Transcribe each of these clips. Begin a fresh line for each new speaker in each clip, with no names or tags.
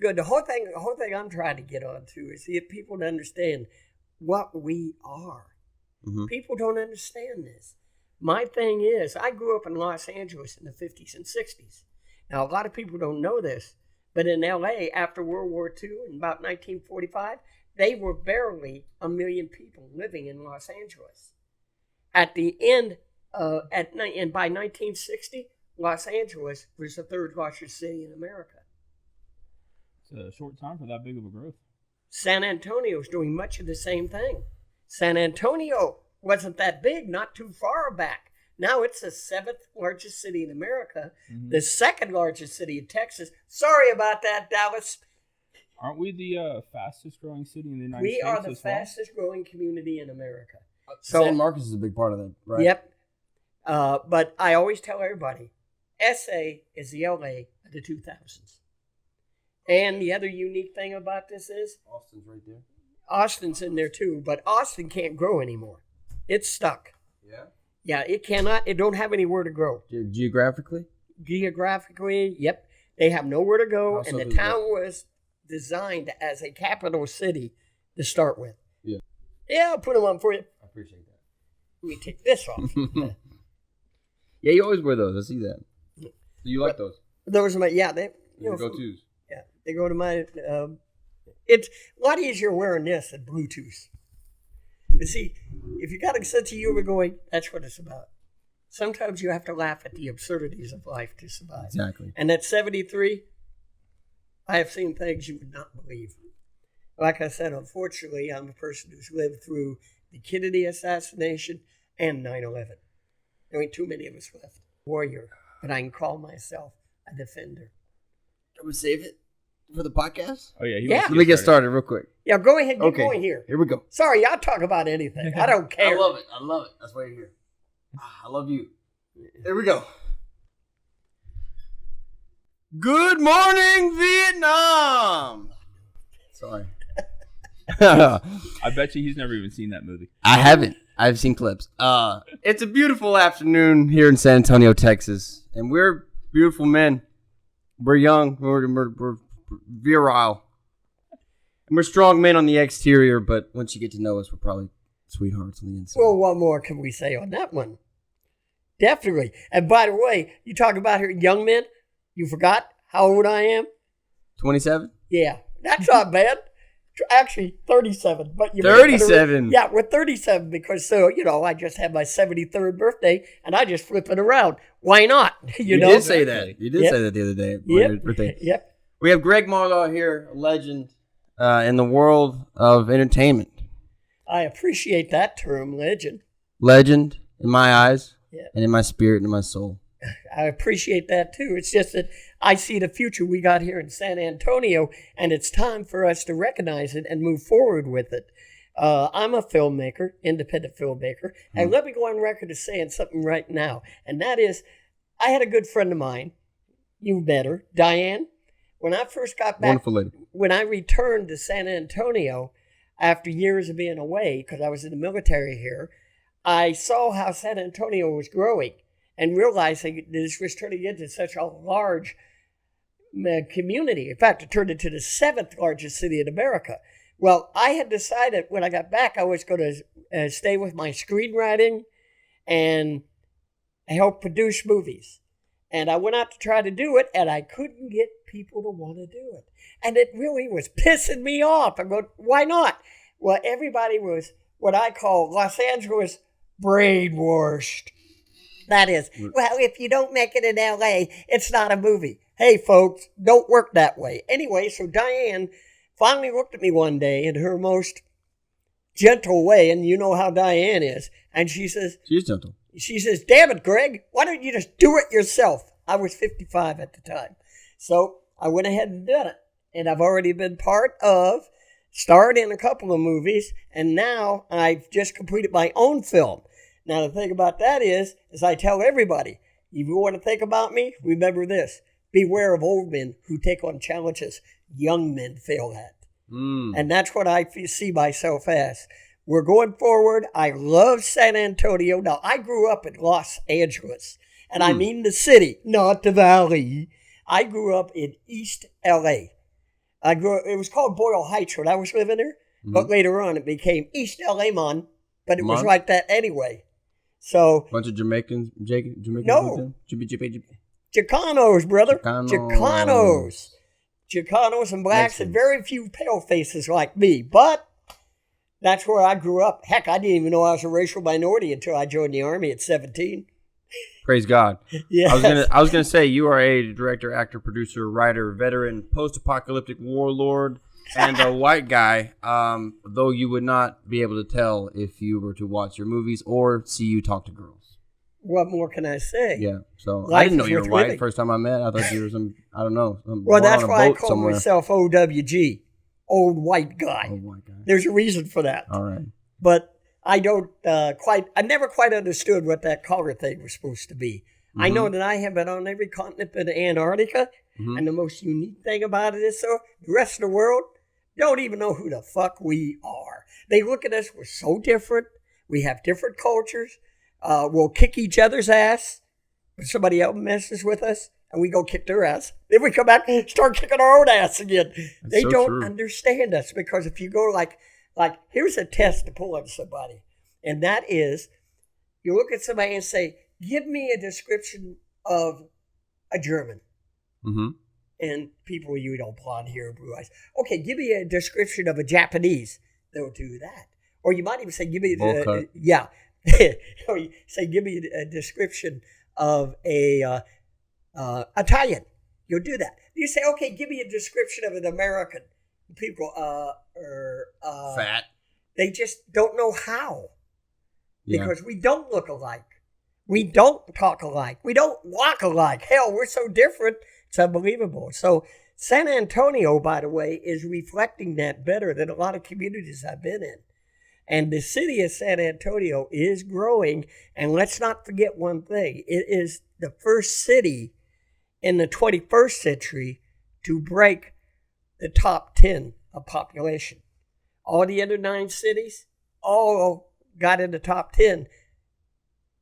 Good. The whole thing I'm trying to get onto is get people to understand what we are.
Mm-hmm.
People don't understand this. My thing is, I grew up in Los Angeles in the 50s and 60s. Now, a lot of people don't know this, but in LA, after World War II, in about 1945, they were barely 1 million people living in Los Angeles. At the end, and by 1960, Los Angeles was the third largest city in America.
It's a short time for that big of a growth.
San Antonio is doing much of the same thing. San Antonio wasn't that big, not too far back. Now it's the 7th largest city in America, the 2nd largest city in Texas. Sorry about that, Dallas.
Aren't we the fastest growing city in the United States?
We are the fastest growing community in America.
So San Marcos is a big part of that, right?
Yep. But I always tell everybody, SA is the LA of the 2000s. And the other unique thing about this is
Austin's right there.
Austin's in there too, but Austin can't grow anymore. It's stuck.
Yeah?
Yeah, it cannot. It don't have anywhere to grow.
Geographically?
Geographically, yep. They have nowhere to go,
How
and
so
the
is
town was designed as a capital city to start with.
Yeah.
Yeah, I'll put them on for you.
I appreciate that.
Let me take this off.
Yeah, you always wear those. I see that. So you like those?
Those are my, yeah, they,
go-tos.
Yeah, they go to my, it's a lot easier wearing this than Bluetooth. But see, if you got a sense of humor going, that's what it's about. Sometimes you have to laugh at the absurdities of life to survive.
Exactly.
And at 73, I have seen things you would not believe. Like I said, unfortunately, I'm a person who's lived through the Kennedy assassination and 9/11. There ain't too many of us left. Warrior, but I can call myself a defender.
Can we save it for the podcast?
Oh, yeah.
Yeah.
Let me get started real quick.
Yeah, go ahead. Get
Okay.
going here.
Here we go.
Sorry, I'll talk about anything. I don't care.
I love it. That's why you're here. I love you. Here we go. Good morning, Vietnam. Sorry.
I bet you he's never even seen that movie.
I haven't. I've seen clips. It's a beautiful afternoon here in San Antonio, Texas, and we're beautiful men. We're young. We're virile. And we're strong men on the exterior, but once you get to know us, we're probably sweethearts on the inside.
Well, what more can we say on that one? Definitely. And by the way, you talk about here young men. You forgot how old I am?
27?
Yeah, that's not bad. Actually, 37. But you
37?
Yeah, we're 37 because, I just had my 73rd birthday, and I just flip it around. Why not?
You
know?
did say that. You did say that the other day.
Yep.
Your birthday.
Yep.
We have Greg Marlar here, a legend in the world of entertainment.
I appreciate that term, legend.
Legend in my eyes,
Yeah.
and in my spirit and in my soul.
I appreciate that too. It's just that I see the future we got here in San Antonio, and it's time for us to recognize it and move forward with it. I'm a filmmaker, independent filmmaker, and let me go on record as saying something right now, and that is, I had a good friend of mine, you met her, Diane. When I first got back,
Wonderful lady.
when I returned to San Antonio after years of being away, because I was in the military here, I saw how San Antonio was growing and realizing this was turning into such a large community. In fact, it turned into the 7th largest city in America. Well, I had decided when I got back I was going to stay with my screenwriting and help produce movies. And I went out to try to do it, and I couldn't get people to want to do it. And it really was pissing me off. I go, why not? Well, everybody was what I call Los Angeles brainwashed. That is, well, if you don't make it in LA, it's not a movie. Hey, folks, don't work that way. Anyway, so Diane finally looked at me one day in her most gentle way, and you know how Diane is, and she says,
She's gentle.
She says, damn it, Greg, why don't you just do it yourself? I was 55 at the time. So I went ahead and did it. And I've already been part of, starred in a couple of movies, and now I've just completed my own film. Now, the thing about that is I tell everybody, if you want to think about me, remember this. Beware of old men who take on challenges young men fail at. And that's what I see myself as. We're going forward. I love San Antonio. Now, I grew up in Los Angeles, and I mean the city, not the valley. I grew up in East L.A., It was called Boyle Heights when I was living there, but later on it became East LA Mon, but it was like that anyway. So
bunch of Jamaicans, Jamaicans.
No. Chicanos, brother. Chicanos and blacks and very few pale faces like me. But that's where I grew up. Heck, I didn't even know I was a racial minority until I joined the Army at 17.
Praise God.
Yes.
I was gonna say you are a director, actor, producer, writer, veteran, post-apocalyptic warlord, and a white guy. Though you would not be able to tell if you were to watch your movies or see you talk to girls.
What more can I say?
Yeah. So
Life
I didn't know
is
you were
worth
white.
living.
First time I met, I thought you were some. I don't know.
Well, that's why I call
somewhere.
myself OWG, old white guy.
Old white guy.
There's a reason for that.
All right.
But I don't I never quite understood what that color thing was supposed to be. I know that I have been on every continent but Antarctica, and the most unique thing about it is, the rest of the world don't even know who the fuck we are. They look at us, we're so different. We have different cultures. We'll kick each other's ass when somebody else messes with us, and we go kick their ass. Then we come back and start kicking our own ass again. They
so
don't
true.
understand us, because if you go like here's a test to pull on somebody, and that is, you look at somebody and say, give me a description of a German. And people, you don't blonde hair, blue eyes. Okay, give me a description of a Japanese. They'll do that. Or you might even say, give me or you say, give me a description of a Italian. You'll do that. You say, okay, give me a description of an American. People
fat.
They just don't know how.
Yeah.
Because we don't look alike. We don't talk alike. We don't walk alike. Hell, we're so different. It's unbelievable. So San Antonio, by the way, is reflecting that better than a lot of communities I've been in. And the city of San Antonio is growing. And let's not forget one thing. It is the first city in the 21st century to break the top 10 of population. All the other 9 cities all got in the top 10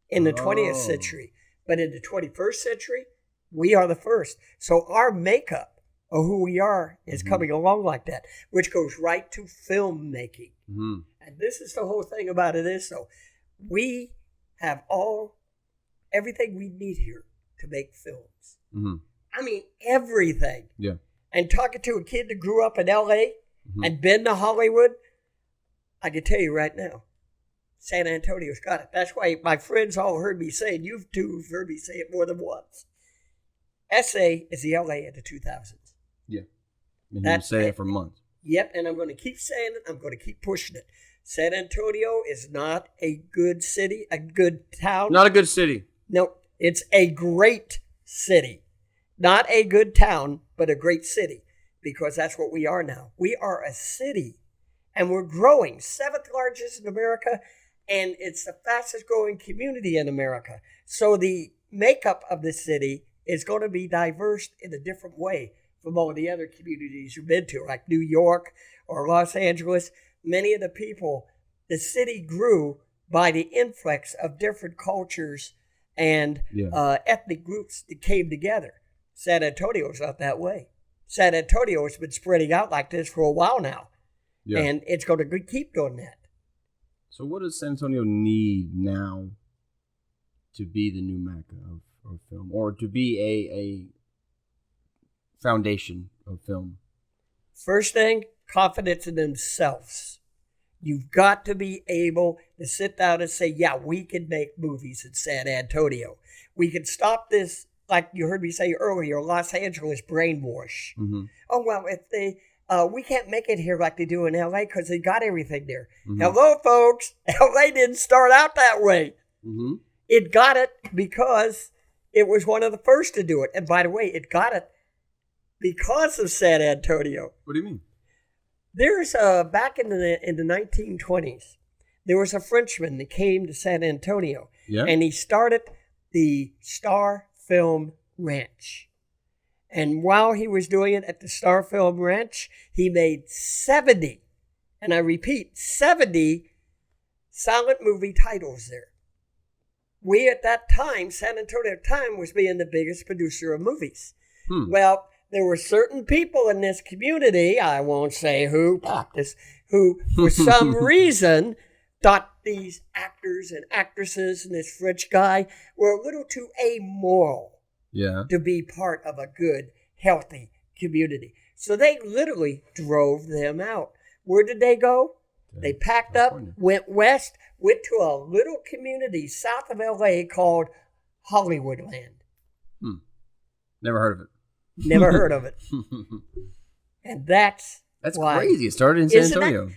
in the 20th century. But in the 21st century, we are the first. So our makeup of who we are is coming along like that, which goes right to filmmaking. And this is the whole thing about it is, so we have everything we need here to make films. I mean, everything.
Yeah.
And talking to a kid that grew up in LA and been to Hollywood, I can tell you right now, San Antonio's got it. That's why my friends all heard me say, and you two have heard me say it more than once. SA is the LA of the 2000s.
Yeah. And you say it for months.
Yep, and I'm going to keep saying it. I'm going to keep pushing it. San Antonio is not a good city, a good town.
Not a good city.
No, it's a great city. Not a good town, but a great city, because that's what we are now. We are a city, and we're growing. 7th largest in America, and it's the fastest growing community in America. So the makeup of the city is going to be diverse in a different way from all the other communities you've been to, like New York or Los Angeles. Many of the people, the city grew by the influx of different cultures and ethnic groups that came together. San Antonio's not that way. San Antonio has been spreading out like this for a while now, and it's going to keep doing that.
So what does San Antonio need now to be the new Mecca of film, or to be a foundation of film?
First thing, confidence in themselves. You've got to be able to sit down and say, yeah, we can make movies in San Antonio. We can stop this, like you heard me say earlier, Los Angeles brainwash. Oh, well, if they... we can't make it here like they do in LA because they got everything there. Hello, folks. LA didn't start out that way. It got it because it was one of the first to do it. And by the way, it got it because of San Antonio.
What do you mean?
There's back in the 1920s, there was a Frenchman that came to San Antonio, and he started the Star Film Ranch. And while he was doing it at the Star Film Ranch, he made 70, and I repeat, 70 silent movie titles there. We at that time, San Antonio at the time, was being the biggest producer of movies. Well, there were certain people in this community, I won't say who, Baptist, who for some reason thought these actors and actresses and this French guy were a little too amoral to be part of a good, healthy community. So they literally drove them out. Where did they go? They packed up, went west, went to a little community south of L.A. called Hollywoodland.
Never heard of it.
Never heard of it. And that's why.
Crazy. It started in San Antonio.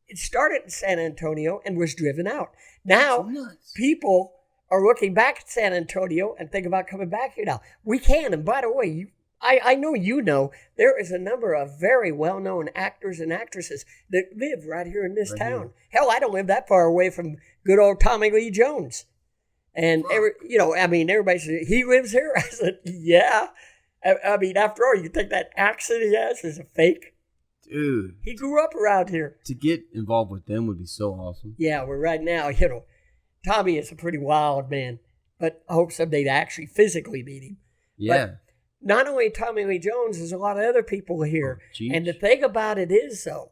It started in San Antonio and was driven out. Now, people are looking back at San Antonio and think about coming back here now. We can. And by the way, I know you know, there is a number of very well-known actors and actresses that live right here in this town. Here. Hell, I don't live that far away from good old Tommy Lee Jones. And, everybody says, he lives here? I said, yeah. I mean, after all, you think that accent he has is a fake?
Dude.
He grew up around here.
To get involved with them would be so awesome.
Yeah, well, right now, Tommy is a pretty wild man. But I hope someday to actually physically meet him.
Yeah.
But not only Tommy Lee Jones, there's a lot of other people here. And the thing about it is, though,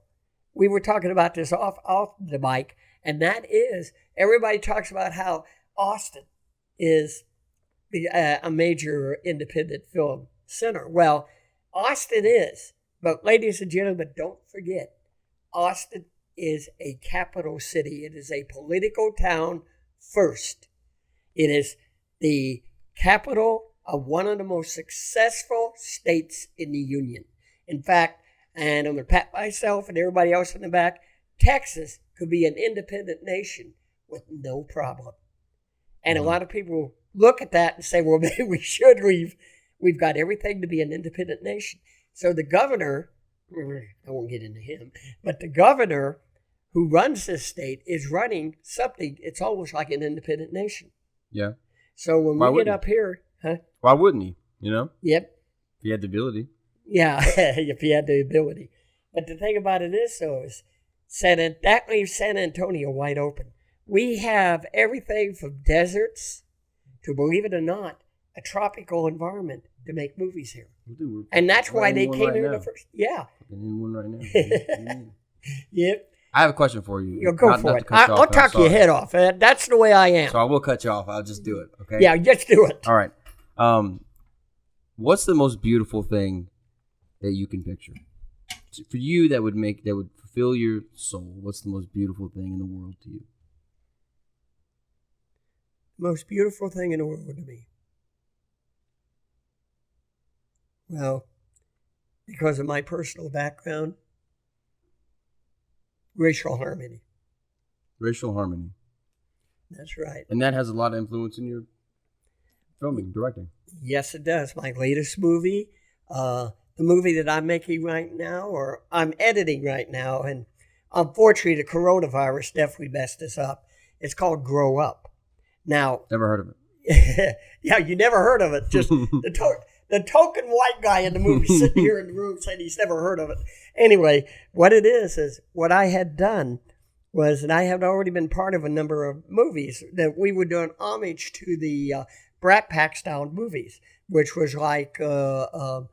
we were talking about this off the mic, and that is, everybody talks about how Austin is a major independent film center. Well, Austin is, but ladies and gentlemen, don't forget, Austin is a capital city. It is a political town first. It is the capital of one of the most successful states in the Union. In fact, and I'm going to pat myself and everybody else in the back, Texas could be an independent nation with no problem. And a lot of people look at that and say, well, maybe we should leave. We've got everything to be an independent nation. So the governor, I won't get into him, but the governor who runs this state is running something, it's almost like an independent nation.
Yeah.
So when we get up here,
why wouldn't he? Yep.
If
he had the ability.
Yeah, if he had the ability. But the thing about it is, though, is that leaves San Antonio wide open. We have everything from deserts to, believe it or not, a tropical environment to make movies here. And that's why they came here the first. Yeah.
In one right now.
Yep.
I have a question for you.
Go for it. I'll talk your head off. That's the way I am.
So I will cut you off. I'll just do it. Okay.
Yeah, just do it.
All right. What's the most beautiful thing that you can picture for you that would fulfill your soul? What's the most beautiful thing in the world to you?
Most beautiful thing in the world to me. Well, because of my personal background, racial harmony.
Racial harmony.
That's right.
And that has a lot of influence in your filming, directing. Yes,
it does. My latest movie, the movie that I'm making right now, or I'm editing right now, and unfortunately the coronavirus definitely messed us up. It's called Grow Up. Now,
never heard of it.
Yeah, you never heard of it. Just the token white guy in the movie sitting here in the room said he's never heard of it. Anyway, what it is what I had done was, and I had already been part of a number of movies that we were doing homage to the Brat Pack style movies, which was like, I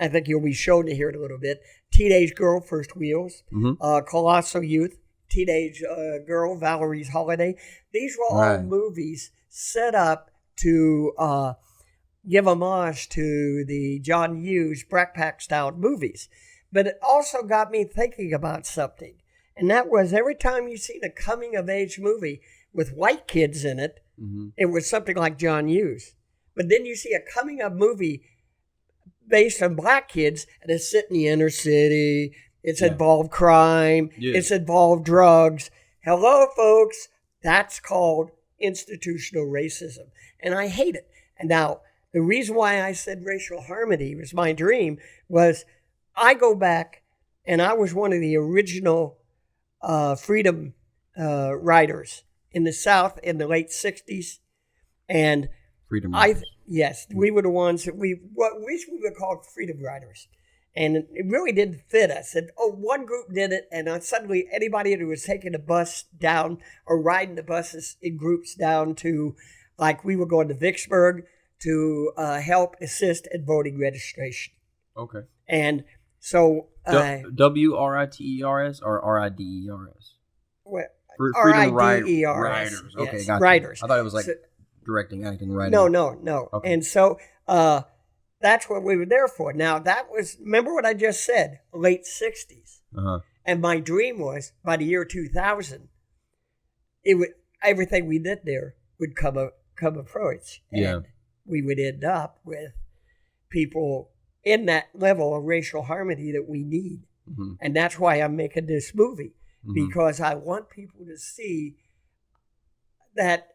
think you'll be shown to hear it a little bit, Teenage Girl, First Wheels, Colossal Youth, Teenage Girl, Valerie's Holiday. These were all movies set up to give homage to the John Hughes Brat Pack style movies. But it also got me thinking about something. And that was, every time you see the coming of age movie with white kids in it, it was something like John Hughes. But then you see a coming of movie based on black kids, and it's set in the inner city. It's involved crime. Yeah. It's involved drugs. Hello, folks. That's called institutional racism. And I hate it. And now, the reason why I said racial harmony was my dream was I go back, and I was one of the original freedom riders in the South in the late 60s. And
freedom riders.
Yes, we were the ones that we were called freedom riders. And it really didn't fit us. And one group did it, and suddenly anybody who was taking a bus down or riding the buses in groups down to, like we were going to Vicksburg to help assist in voting registration.
Okay.
And so
WRITERS or RIDERS?
what?
Freedom
RIDERS.
Riders. Okay,
Yes,
gotcha.
Writers.
I thought it was like
So-
directing, acting, writing.
No.
Okay.
And so that's what we were there for. Now, that was, remember what I just said, late 60s.
Uh-huh.
And my dream was by the year 2000, everything we did there would come approach.
Yeah.
And we would end up with people in that level of racial harmony that we need.
Mm-hmm.
And that's why I'm making this movie,
Mm-hmm.
because I want people to see that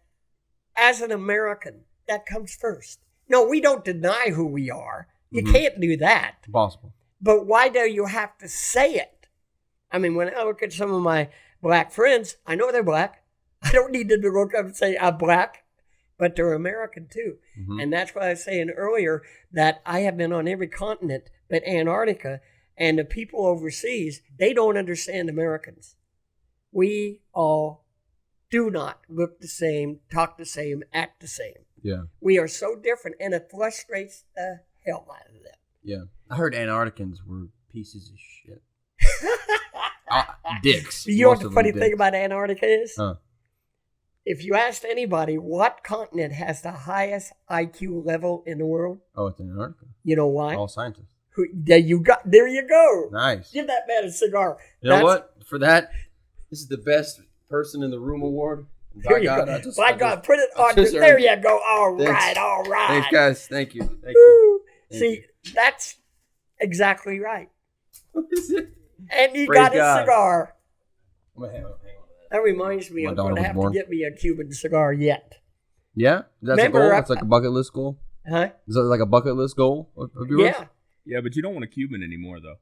as an American, that comes first. No, we don't deny who we are. You
Mhm.
can't do that.
Possible.
But why do you have to say it? I mean, when I look at some of my black friends, I know they're black. I don't need them to look up and say I'm black, but they're American too.
Mm-hmm.
And that's why I was saying earlier that I have been on every continent but Antarctica, and the people overseas, they don't understand Americans. We all do not look the same, talk the same, act the same.
Yeah.
We are so different, and it frustrates the hell out of them.
Yeah. I heard Antarcticans were pieces of shit. Dicks.
You know what
Most
the
of
funny
them
thing
dicks.
about Antarctica is?
Huh.
If you asked anybody what continent has the highest IQ level in the world,
Oh, it's Antarctica.
you know why?
All scientists.
There you go.
Nice.
Give that man a cigar.
You know what? For that, this is the best person in the room award.
Here you go. By God, put it on.
just
There
earned
you go. All
Thanks.
right.
Thanks, guys. Thank you. Thank you.
Woo.
Thank
See, that's exactly right.
What is it?
And you
Praise
got a
God.
cigar.
I'm gonna hang on to that.
That reminds me,
My
I'm
daughter
going to
was
have
born.
to get me a Cuban cigar yet.
Yeah? That's
Remember,
a goal? That's like a bucket list goal?
Huh?
Is that like a bucket list goal of yours?
Yeah.
Yeah, but you don't want a Cuban anymore, though.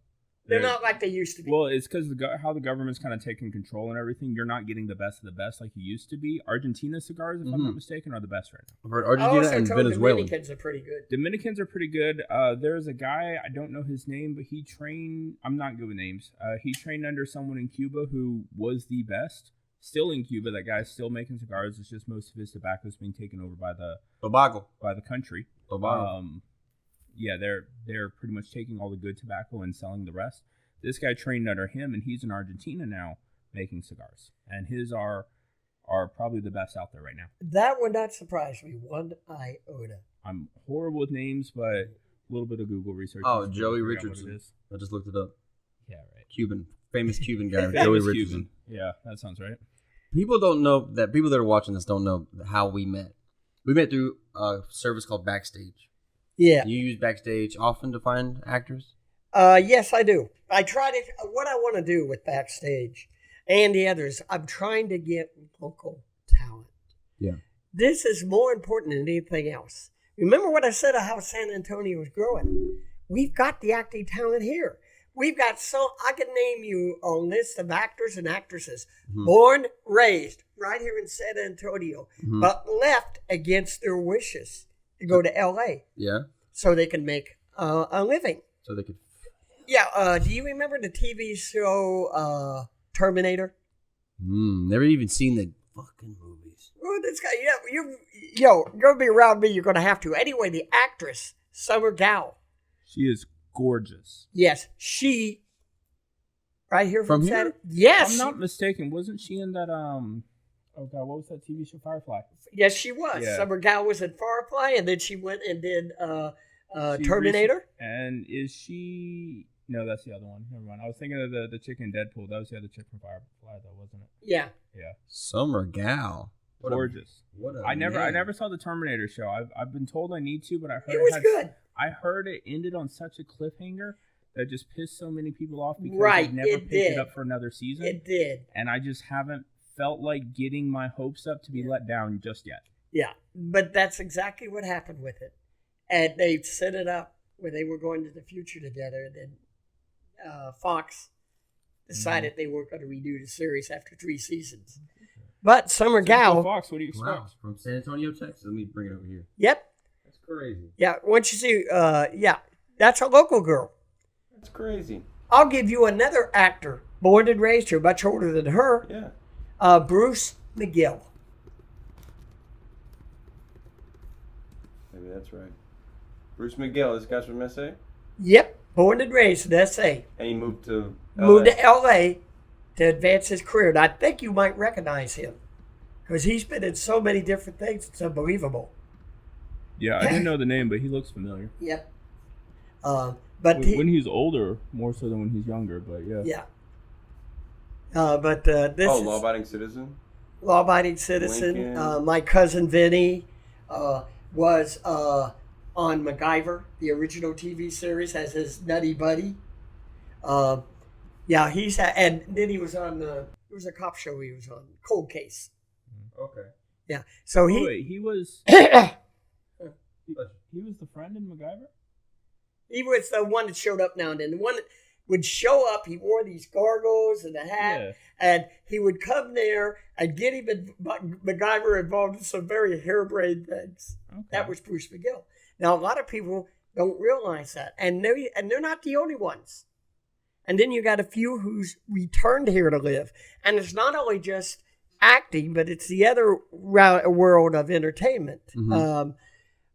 They're not like they used to be.
Well, it's because how the government's kind of taking control and everything. You're not getting the best of the best like you used to be. Argentina cigars, if I'm not mistaken, are the best right now.
I've heard
I
Argentina
also
and
told
Venezuela.
Dominicans are pretty good.
Dominicans are pretty good. There's a guy, I don't know his name, but he trained, I'm not good with names. He trained under someone in Cuba who was the best. Still in Cuba, that guy's still making cigars. It's just most of his tobacco is being taken over by the country. Yeah, they're pretty much taking all the good tobacco and selling the rest. This guy trained under him, and he's in Argentina now making cigars, and his are probably the best out there right now.
That would not surprise me one iota.
I'm horrible with names, but a little bit of Google research.
Oh,
is
Joey
figure out what
Richardson.
it is.
I just looked it up.
Yeah, right.
Famous Cuban guy,
Famous
Joey
Cuban.
Richardson.
Yeah, that sounds right.
People that are watching this don't know how we met. We met through a service called Backstage.
Yeah.
You use Backstage often to find actors?
Yes, I do. I try to, what I want to do with Backstage and the others, I'm trying to get local talent.
Yeah.
This is more important than anything else. Remember what I said of how San Antonio is growing? We've got the acting talent here. We've got I can name you a list of actors and actresses, born, raised, right here in San Antonio, but left against their wishes to go to L.A.
Yeah.
So they can make a living.
So they could.
Yeah, do you remember the TV show Terminator?
Never even seen the fucking movies.
Oh, this guy, you're gonna be around me. You're gonna have to. Anyway, the actress Summer Gao.
She is gorgeous.
Yes, she. Right here
From
San.
here?
Yes,
If I'm not mistaken, wasn't she in that oh god, what was that TV show, Firefly?
yes, she was.
Yeah.
Summer Gao was in Firefly, and then she went and did
She
Terminator.
And is she? No, that's the other one. Never mind. I was thinking of the chick in Deadpool. That was the other chick from Firefly, though, wasn't it?
Yeah.
Yeah.
Summer Gal.
Gorgeous.
What a
I
name.
never saw the Terminator show. I've been told I need to, but I heard
It was good.
I heard it ended on such a cliffhanger that just pissed so many people off because
Right,
they never
it
picked
did.
it up for another season.
It did.
And I just haven't felt like getting my hopes up to be let down just yet.
Yeah, but that's exactly what happened with it. And they set it up where they were going to the future together. And then Fox decided they weren't going to redo the series after 3 seasons. But Summer Gao,
Fox, what do you expect?
Wow. From San Antonio, Texas. Let me bring it over here.
yep,
That's crazy.
yeah. Once you see, that's a local girl.
That's crazy.
I'll give you another actor, born and raised here, much older than her,
Yeah.
Bruce Mcgill.
Maybe that's right. Bruce Mcgill. This guy's from SA?
Yep, Born and raised in S.A.
And he moved to
Moved to L.A. to advance his career. And I think you might recognize him because he's been in so many different things. It's unbelievable.
Yeah, I didn't know the name, but he looks familiar.
Yep.
When he's older, more so than when he's younger, but yeah.
Yeah. But this is
law-abiding citizen.
Law-abiding citizen.
Lincoln.
My cousin Vinny was on MacGyver, the original TV series, as his nutty buddy. Yeah, and then he was on there was a cop show he was on, Cold Case.
Okay.
Yeah, so
he was he was the friend in MacGyver.
He was the one that showed up now and then. The one that would show up, he wore these gargles and a hat, and he would come there and get him and MacGyver involved in some very harebrained things. Okay. That was Bruce Mcgill. Now, a lot of people don't realize that, and they're not the only ones. And then you got a few who's returned here to live, and it's not only just acting, but it's the other world of entertainment. Mm-hmm.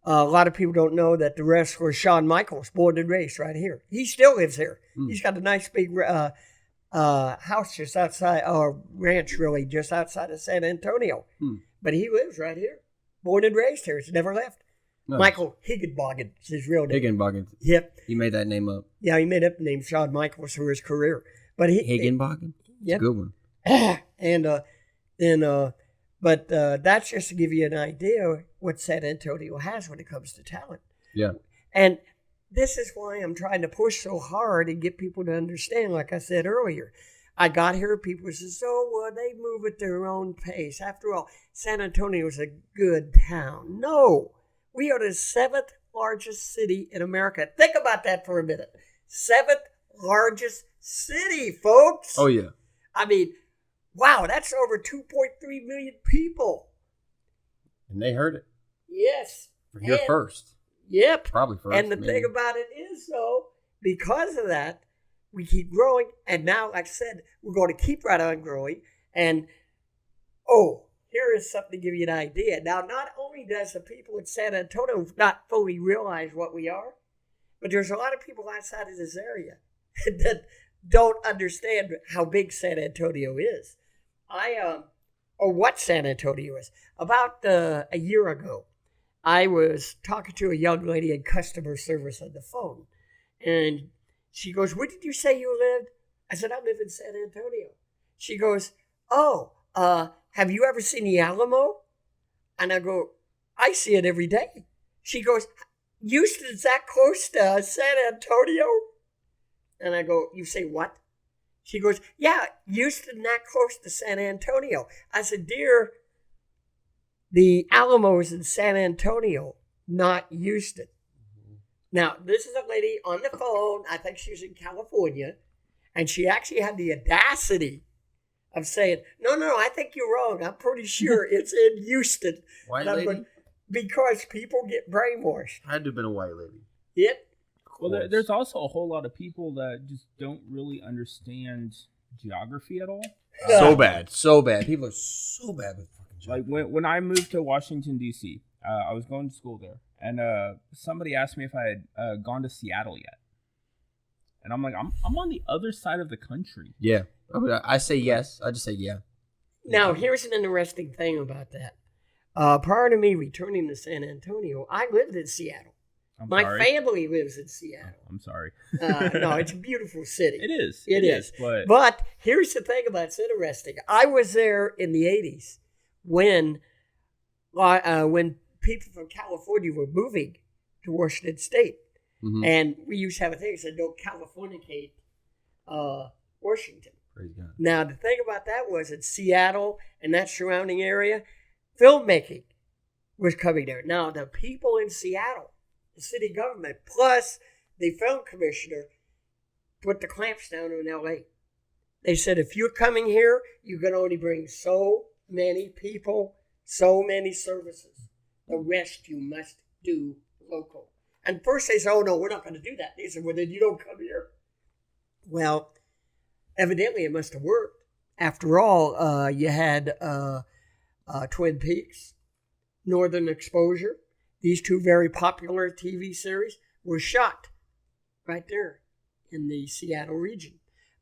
A lot of people don't know that the wrestler Shawn Michaels, born and raised right here. He still lives here. Mm. He's got a nice big house just outside, or ranch really, just outside of San Antonio. Mm. But he lives right here, born and raised here. He's never left. Nice. Michael Higginbotham is his real name.
Higginbotham.
Yep.
He made that name up.
Yeah, he made up the name Shawn Michaels for his career. But
Higginbotham?
Yep.
That's a good one.
But that's just to give you an idea what San Antonio has when it comes to talent.
Yeah.
And this is why I'm trying to push so hard and get people to understand, like I said earlier. I got here, people say, they move at their own pace. After all, San Antonio is a good town. No. We are the 7th largest city in America. Think about that for a minute. 7th largest city, folks.
Oh, yeah.
I mean, wow, that's over 2.3 million people.
And they heard it.
Yes.
Here first.
Yep.
Probably first.
And the thing about it is, though, because of that, we keep growing. And now, like I said, we're going to keep right on growing. And, here is something to give you an idea. Now, not only does the people in San Antonio not fully realize what we are, but there's a lot of people outside of this area that don't understand how big San Antonio is. Or what San Antonio is. About a year ago, I was talking to a young lady in customer service on the phone, and she goes, "Where did you say you lived?" I said, "I live in San Antonio." She goes, "Have you ever seen the Alamo?" And I go, "I see it every day." She goes, "Houston's that close to San Antonio?" And I go, "You say what?" She goes, "Yeah, Houston that close to San Antonio." I said, "Dear, the Alamo is in San Antonio, not Houston." Mm-hmm. Now, this is a lady on the phone. I think she was in California. And she actually had the audacity of saying, no, I think you're wrong. I'm pretty sure it's in Houston.
White lady?
Going, because people get brainwashed.
Had to have been a white lady.
Yep.
Well, there's also a whole lot of people that just don't really understand geography at all.
So bad. People are so bad with fucking geography.
Like when I moved to Washington, D.C., I was going to school there, and somebody asked me if I had gone to Seattle yet. And I'm like, I'm on the other side of the country.
Yeah. I say yes. I just say yeah.
Now, here's an interesting thing about that. Prior to me returning to San Antonio, I lived in Seattle. My family lives in Seattle.
I'm sorry.
No, it's a beautiful city.
It is.
It is. But here's the thing about it's interesting. I was there in the 80s when people from California were moving to Washington State. Mm-hmm. And we used to have a thing that said, "Don't Californicate Washington."
Praise God.
Now, the thing about that was in Seattle and that surrounding area, filmmaking was coming there. Now, the people in Seattle, the city government, plus the film commissioner, put the clamps down on L.A. They said, if you're coming here, you can only bring so many people, so many services. The rest you must do local. And first they said, "Oh, no, we're not going to do that." They said, "Well, then you don't come here." Well, evidently it must have worked. After all, you had Twin Peaks, Northern Exposure. These two very popular TV series were shot right there in the Seattle region.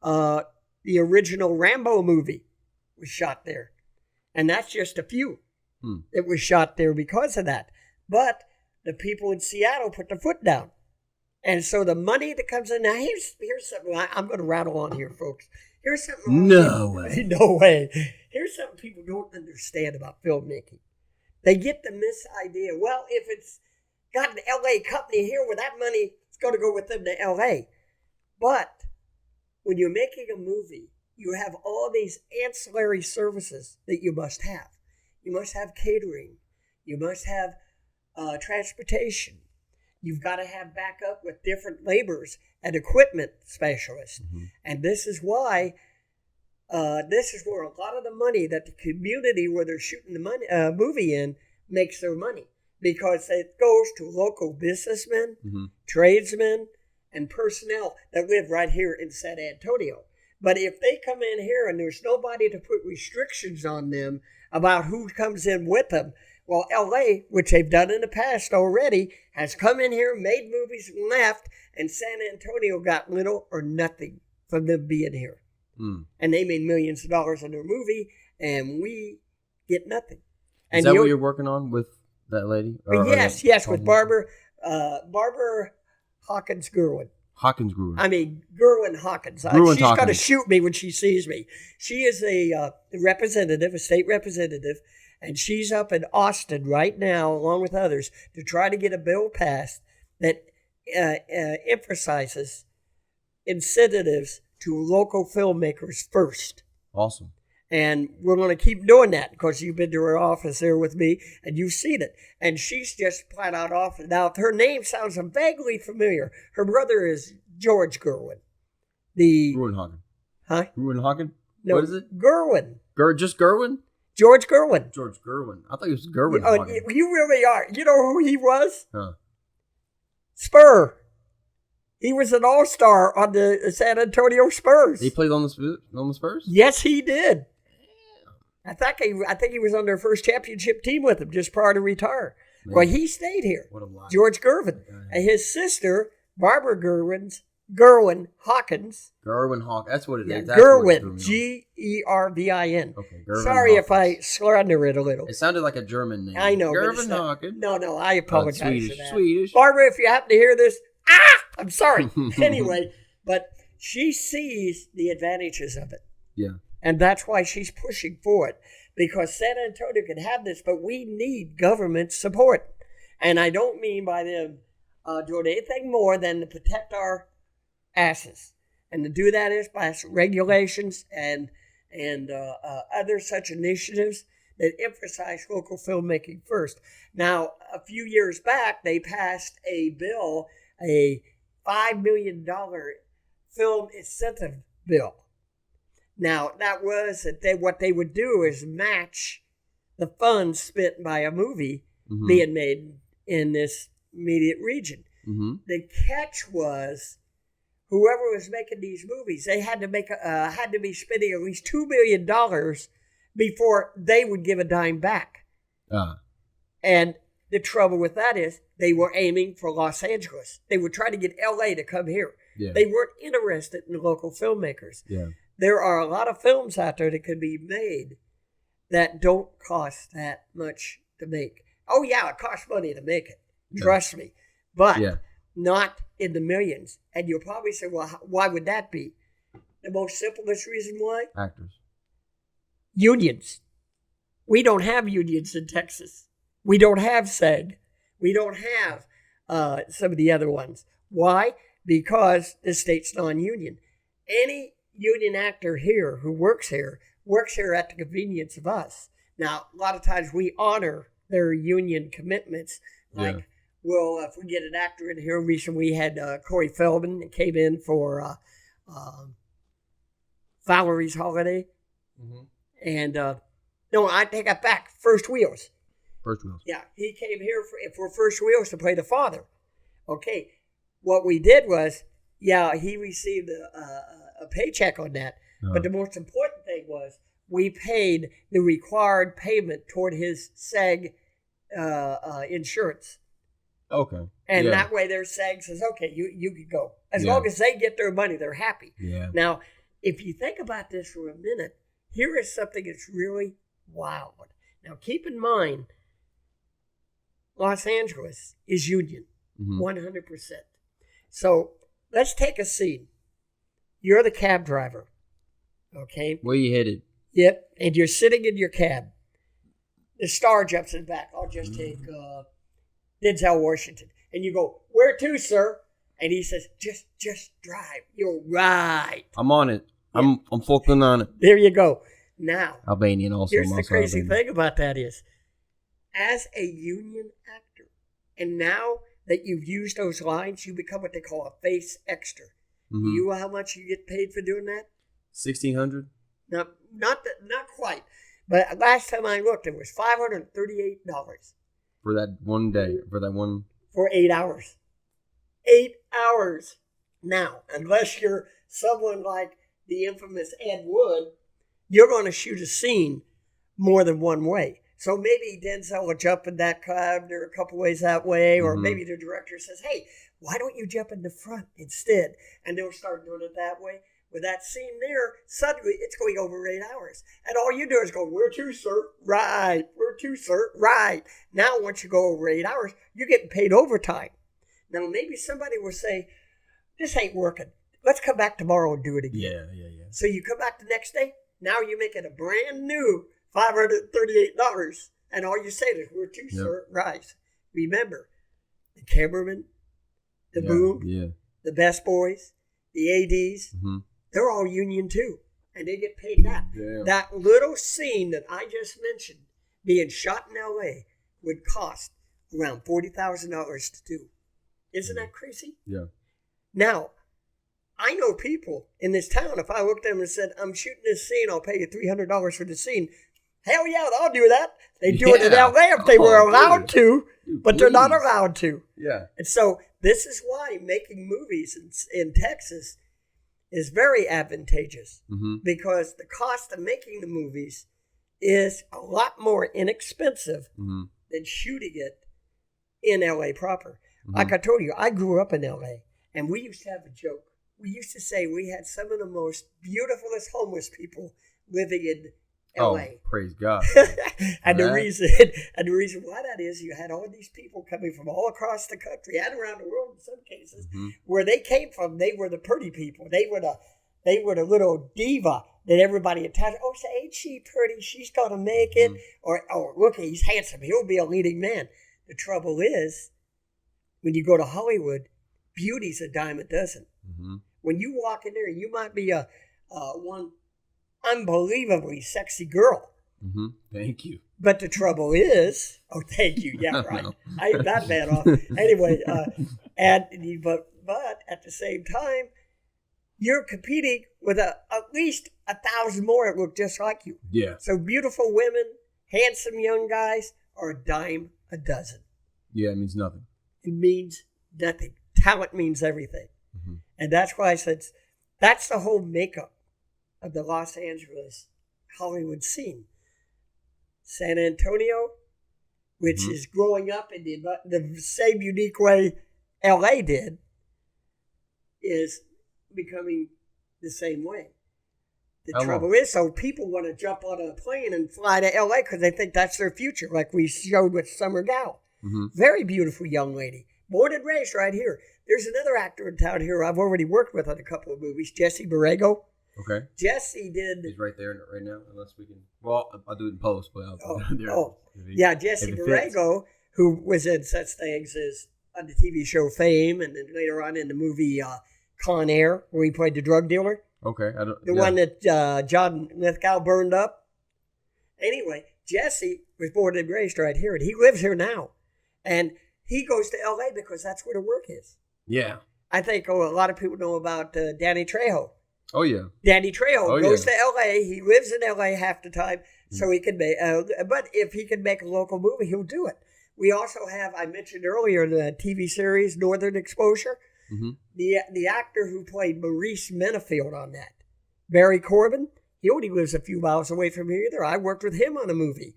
The original Rambo movie was shot there. And that's just a few that was shot there because of that. But the people in Seattle put their foot down. And so the money that comes in, now here's something, I'm going to rattle on here, folks. Here's something.
No way.
No way. Here's something people don't understand about filmmaking. They get the mis-idea, well, if it's got an LA company here, well, that money is going to go with them to LA. But when you're making a movie, you have all these ancillary services that you must have. You must have catering. You must have transportation. You've got to have backup with different laborers and equipment specialists. Mm-hmm. And this is why, this is where a lot of the money that the community where they're shooting the movie in makes their money. Because it goes to local businessmen, tradesmen, and personnel that live right here in San Antonio. But if they come in here and there's nobody to put restrictions on them about who comes in with them, well, LA, which they've done in the past already, has come in here, made movies, and left, and San Antonio got little or nothing from them being here. And they made millions of dollars on their movie, and we get nothing.
Is that what you're working on with that lady?
Yes, with Barbara Hawkins Gerwin.
Gerwin.
I mean, Gerwin Hawkins. She's going to shoot me when she sees me. She is a representative, a state representative, and she's up in Austin right now, along with others, to try to get a bill passed that emphasizes incentives to local filmmakers first.
Awesome.
And we're going to keep doing that because you've been to her office there with me and you've seen it. And she's just flat out off. Now, her name sounds vaguely familiar. Her brother is George Gerwin.
Gerwin-Hagen.
Huh?
Gerwin-Hagen?
No,
what is it?
Gerwin.
Just Gerwin?
George Gerwin.
George Gerwin. I thought he was Gerwin-Hagen.
You really are. You know who he was?
Huh.
Spur. He was an all-star on the San Antonio Spurs.
He played on the Spurs?
Yes, he did. I think he was on their first championship team with him just prior to retire. Man. Well, he stayed here.
What a lie.
George Gervin. And his sister, Barbara Gerwin Hawkins.
Gerwin Hawkins. That's what it is.
Gerwin. Gervin.
Okay. Gerwin
Sorry
Hawkins.
if I slander it a little.
It sounded like a German name.
I know.
Gerwin Hawkins.
No, I apologize for that.
Swedish.
Barbara, if you happen to hear this, I'm sorry. Anyway, but she sees the advantages of it.
Yeah.
And that's why she's pushing for it. Because San Antonio can have this, but we need government support. And I don't mean by them doing anything more than to protect our asses. And to do that is by regulations and other such initiatives that emphasize local filmmaking first. Now, a few years back, they passed a bill, a $5 million film incentive bill. Now, that was that what they would do is match the funds spent by a movie being made in this immediate region. Mm-hmm. The catch was, whoever was making these movies, they had to be spending at least $2 million before they would give a dime back. And the trouble with that is they were aiming for Los Angeles. They were trying to get LA to come here. Yeah. They weren't interested in local filmmakers. Yeah. There are a lot of films out there that could be made that don't cost that much to make. Oh, yeah, it costs money to make it. Trust me. But not in the millions. And you'll probably say, well, why would that be? The most simplest reason why?
Actors.
Unions. We don't have unions in Texas. We don't have SAG. We don't have some of the other ones. Why? Because the state's non-union. Any union actor here who works here at the convenience of us. Now, a lot of times we honor their union commitments. Like, well, if we get an actor in here, recently we had Corey Feldman that came in for Valerie's Holiday. Mm-hmm. And, no, I take that back. First Wheels. Yeah, he came here for First Wheels to play the father. Okay, what we did was, he received a paycheck on that. But the most important thing was we paid the required payment toward his SAG insurance.
Okay.
And that way their SAG says, okay, you can go. As
Yeah.
long as they get their money, they're happy.
Yeah.
Now, if you think about this for a minute, here is something that's really wild. Now, keep in mind, Los Angeles is union, 100%. So let's take a scene. You're the cab driver, okay?
Where you headed?
Yep, and you're sitting in your cab. The star jumps in the back. I'll just take Denzel Washington. And you go, "Where to, sir?" And he says, just drive. You're right.
I'm on it. I'm fucking on it.
There you go. Now,
Albanian also.
here's
I'm
the
also
crazy
Albanian.
thing about that is, as a union actor, and now that you've used those lines, you become what they call a face extra. Do you know how much you get paid for doing that?
1,600.
Not quite. But last time I looked, it was $538
For that one day. For that one.
for 8 hours. 8 hours. Now, unless you're someone like the infamous Ed Wood, you're going to shoot a scene more than one way. So maybe Denzel will jump in that cab there a couple ways that way, or maybe the director says, "Hey, why don't you jump in the front instead?" And they'll start doing it that way. With that scene there, suddenly it's going over 8 hours. And all you do is go, "Where to, sir?" "Right." "Where to, sir?" "Right." Now, once you go over 8 hours, you're getting paid overtime. Now, maybe somebody will say, "This ain't working. Let's come back tomorrow and do it again."
Yeah.
So you come back the next day, now you're making a brand new $538. And all you say is, "Where to, sir?" "Right." Remember, the cameraman, the boom, the best boys, the ADs, they're all union too. And they get paid that.
Yeah.
That little scene that I just mentioned being shot in LA would cost around $40,000 to do. Isn't that crazy?
Yeah.
Now, I know people in this town, if I looked at them and said, "I'm shooting this scene, I'll pay you $300 for the scene." Hell yeah, I'll do that. They do it in LA if they were allowed to, but they're not allowed to.
Yeah.
And so this is why making movies in Texas is very advantageous, because the cost of making the movies is a lot more inexpensive than shooting it in LA proper. Like I told you, I grew up in LA, and we used to have a joke. We used to say we had some of the most beautifulest homeless people living in LA.
Oh, praise God.
and the reason why that is, you had all these people coming from all across the country and around the world in some cases, where they came from. They were the pretty people. They were the little diva that everybody attached. "Oh, so ain't she pretty? She's gonna make it." Or, "Oh, look, he's handsome. He'll be a leading man." The trouble is, when you go to Hollywood, beauty's a dime a dozen. When you walk in there, you might be one unbelievably sexy girl.
Thank you.
But the trouble is, oh, thank you. Yeah, right.
No.
I ain't that bad off. Anyway, but at the same time, you're competing with at least 1,000 more that look just like you.
Yeah.
So beautiful women, handsome young guys are a dime a dozen.
Yeah, it means nothing.
It means nothing. Talent means everything. And that's why I said that's the whole makeup of the Los Angeles Hollywood scene. San Antonio, which is growing up in the same unique way LA did, is becoming the same way. The trouble is, so people want to jump on a plane and fly to LA because they think that's their future, like we showed with Summer Gal. Very beautiful young lady. Born and raised right here. There's another actor in town here I've already worked with on a couple of movies, Jesse Borrego.
Okay.
Jesse did.
He's right there right now, unless we can. Well, I'll do it in post, but I'll
Yeah, Jesse Borrego, who was in such things as on the TV show Fame, and then later on in the movie Con Air, where he played the drug dealer.
Okay.
The one that John Lithgow burned up. Anyway, Jesse was born and raised right here, and he lives here now. And he goes to L.A. because that's where the work is.
Yeah.
I think a lot of people know about Danny Trejo.
Oh, yeah.
Danny Trejo goes to L.A. He lives in L.A. half the time, so he can make. But if he can make a local movie, he'll do it. We also have, I mentioned earlier, the TV series Northern Exposure. The actor who played Maurice Menifield on that, Barry Corbin, he only lives a few miles away from here either. I worked with him on a movie.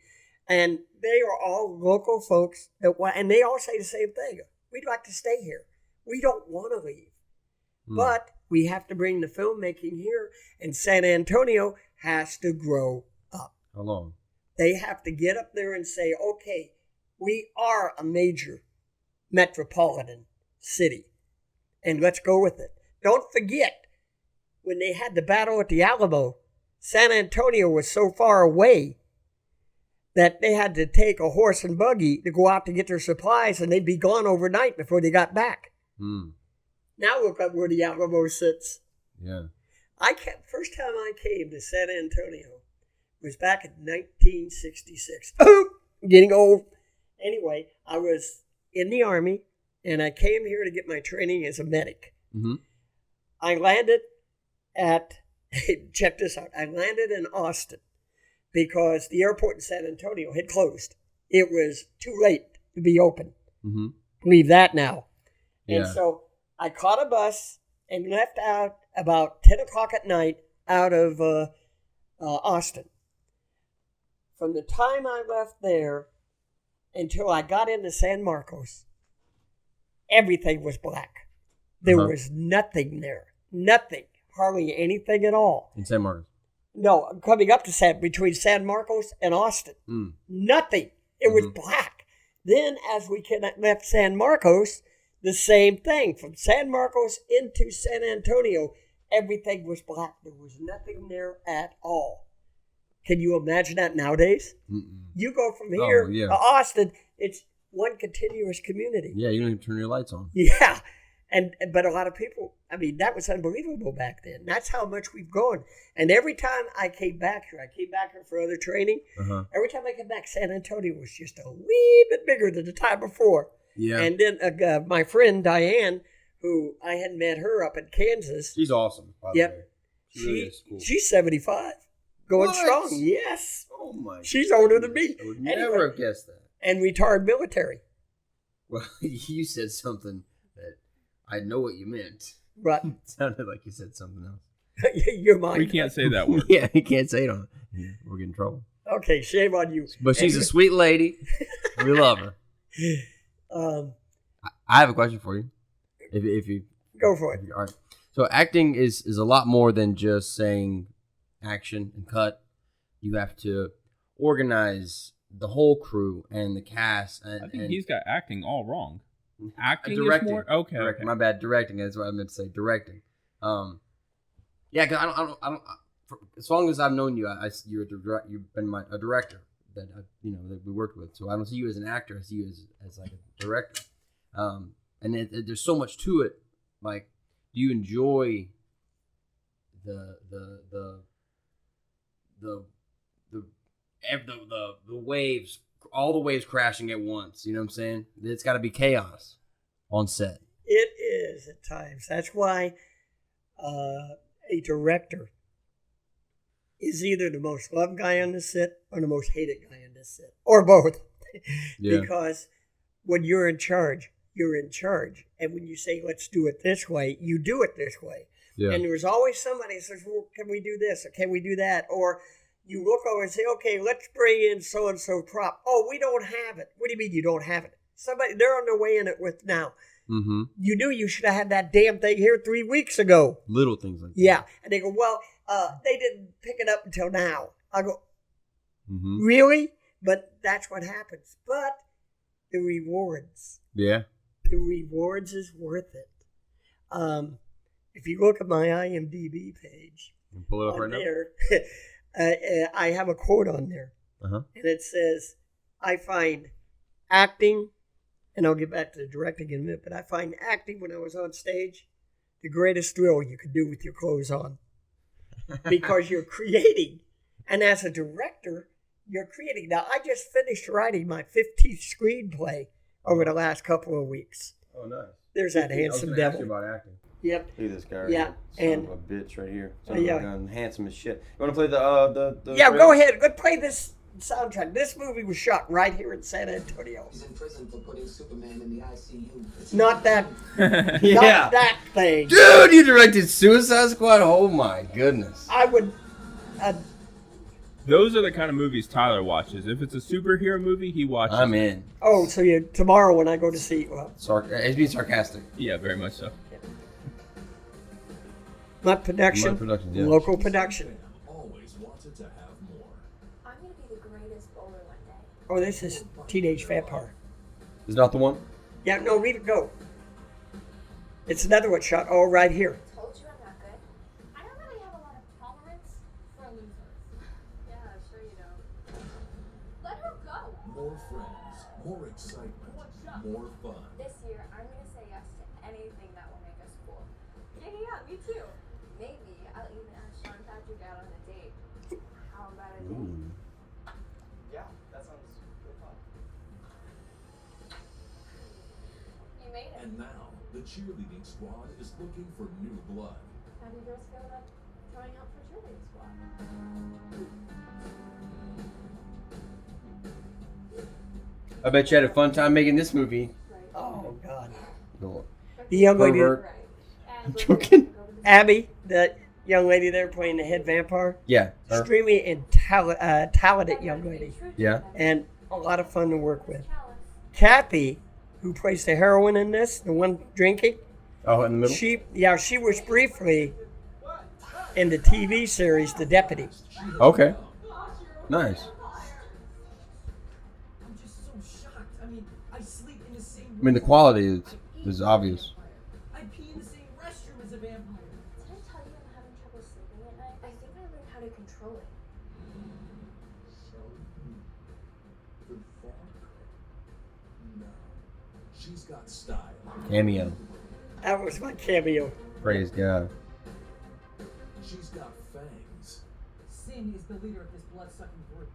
And they are all local folks, and they all say the same thing. We'd like to stay here. We don't want to leave. But we have to bring the filmmaking here, and San Antonio has to grow up.
How long?
They have to get up there and say, okay, we are a major metropolitan city, and let's go with it. Don't forget, when they had the battle at the Alamo, San Antonio was so far away that they had to take a horse and buggy to go out to get their supplies, and they'd be gone overnight before they got back. Now look up where the Alamo sits.
Yeah.
First time I came to San Antonio was back in 1966. Oh, getting old. Anyway, I was in the Army, and I came here to get my training as a medic. I landed at, check this out, I landed in Austin because the airport in San Antonio had closed. It was too late to be open. Believe that now. And so I caught a bus and left out about 10 o'clock at night out of Austin. From the time I left there until I got into San Marcos, everything was black. There was nothing there. Nothing. Hardly anything at all.
In San Marcos?
No, coming up to between San Marcos and Austin. Nothing. It was black. Then as we left San Marcos, the same thing. From San Marcos into San Antonio, everything was black. There was nothing there at all. Can you imagine that nowadays? You go from here to Austin, it's one continuous community.
Yeah, you don't even turn your lights on.
Yeah. But a lot of people, I mean, that was unbelievable back then. That's how much we've grown. And every time I came back here for other training. Every time I came back, San Antonio was just a wee bit bigger than the time before.
Yeah.
And then my friend Diane, who I had met her up in Kansas.
She's awesome, by the way. She really is cool.
She's 75. Going strong. Yes.
Oh, my
She's older than me.
I would never have guessed that.
And retired military.
Well, you said something that I know what you meant.
Right.
It sounded like you said something else.
Your mind.
We can't say that word.
Yeah, you can't say it on it. Yeah, we'll get in trouble.
Okay, shame on you.
But she's a sweet lady. We love her. I have a question for you. If you
go for it.
All right. So acting is a lot more than just saying action and cut. You have to organize the whole crew and the cast.
I think he's got acting all wrong. Acting
directing.
is more okay.
My bad. Directing. That's what I meant to say. Directing. Yeah, because I don't. As long as I've known you, you've been a director that that we worked with. So I don't see you as an actor. I see you as like a director. And there's so much to it. Like, do you enjoy the waves, all the waves crashing at once? You know what I'm saying? It's got to be chaos on set.
It is at times. That's why a director is either the most loved guy on the set or the most hated guy on the set, or both.
Yeah.
Because when you're in charge, you're in charge. And when you say, let's do it this way, you do it this way.
Yeah.
And there's always somebody who says, well, can we do this? Or can we do that? Or you look over and say, okay, let's bring in so-and-so prop. Oh, we don't have it. What do you mean you don't have it? They're on their way in it with now.
Mm-hmm.
You knew you should have had that damn thing here 3 weeks ago.
Little things like that.
Yeah. And they go, well, they didn't pick it up until now. I go, really? But that's what happens. But the rewards.
Yeah.
The rewards is worth it. If you look at my IMDb page,
you pull it up right
there, I have a quote on there.
Uh-huh.
And it says, I find acting, and I'll get back to the directing in a minute, but I find acting when I was on stage the greatest thrill you could do with your clothes on. Because you're creating. And as a director, you're creating. Now, I just finished writing my 15th screenplay over the last couple of weeks.
Oh, nice.
There's that handsome devil.
I was going to ask you about acting.
Yep.
Look at this guy right
Yeah.
here.
And
Son of a bitch right here.
yeah.
Handsome as shit. You want to play the
Yeah,
trailer?
go ahead. Let's play this soundtrack. This movie was shot right here in San Antonio.
He's in prison for putting Superman in the ICU.
Not that,
Yeah.
not that thing.
Dude, you directed Suicide Squad? Oh, my goodness.
I would,
Those are the kind of movies Tyler watches. If it's a superhero movie, he watches.
I'm in.
oh, so tomorrow when I go to see, well,
He's being sarcastic.
Yeah, very much so.
Mutt Production,
Mutt Production, yeah.
local production.
Always wanted to have more.
I'm gonna be the greatest bowler one day.
Oh, this is Teenage Vampire.
Is not the one?
Yeah, no, read it, go. It's another one shot. Oh, right here.
I told you I'm not good. I don't really have a lot of tolerance for losers. Yeah, sure you don't. Let her go.
More friends, more excitement, more fun.
This year, I'm gonna say yes to anything that will make us cool. Yeah, me too. Maybe I'll even ask Sean Patrick out on a date. How about a date?
Yeah, that sounds good fun.
You made it.
And now, the cheerleading squad is looking for new blood.
How do you girls feel about trying out for cheerleading squad?
I bet you had a fun time making this movie.
Oh, God.
No.
The young lady,
Pervert.
And
joking.
Abby, the young lady there playing the head vampire,
Yeah. her.
extremely talented young lady,
Yeah.
and a lot of fun to work with. Cappy, who plays the heroine in this, the one drinking,
Oh, in the middle?
she was briefly in the TV series The Deputy.
Okay. Nice.
I'm just so shocked. I mean, I sleep in the same room.
I mean, the quality is obvious.
I pee in the same restroom as a vampire.
Did I tell you I'm having trouble sleeping at night? I think I learned how to control it.
The far no. She's got style.
Cameo.
That was my cameo.
Praise God.
She's got fangs.
Sin is the leader of this blood-sucking group.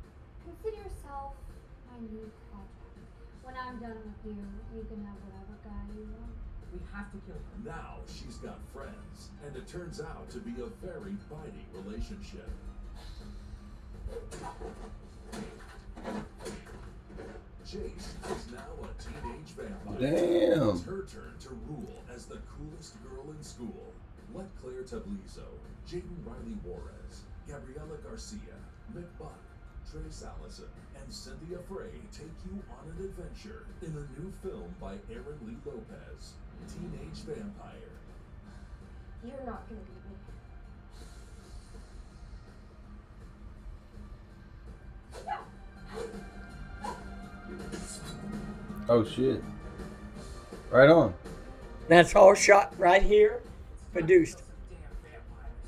Consider yourself my new project. When I'm done with you, you can have whatever guy you want.
We have to kill her.
Now she's got friends, and it turns out to be a very biting relationship. Jace is now a teenage vampire.
Damn.
It's her turn to rule as the coolest girl in school. Let Claire Tablizo, Jaden Riley Juarez, Gabriela Garcia, Mick Buck, Trace Allison, and Cynthia Frey take you on an adventure in a new film by Aaron Lee Lopez, Teenage Vampire.
You're not gonna beat me.
Oh, shit. Right on.
That's all shot right here, produced.
Damn vampires.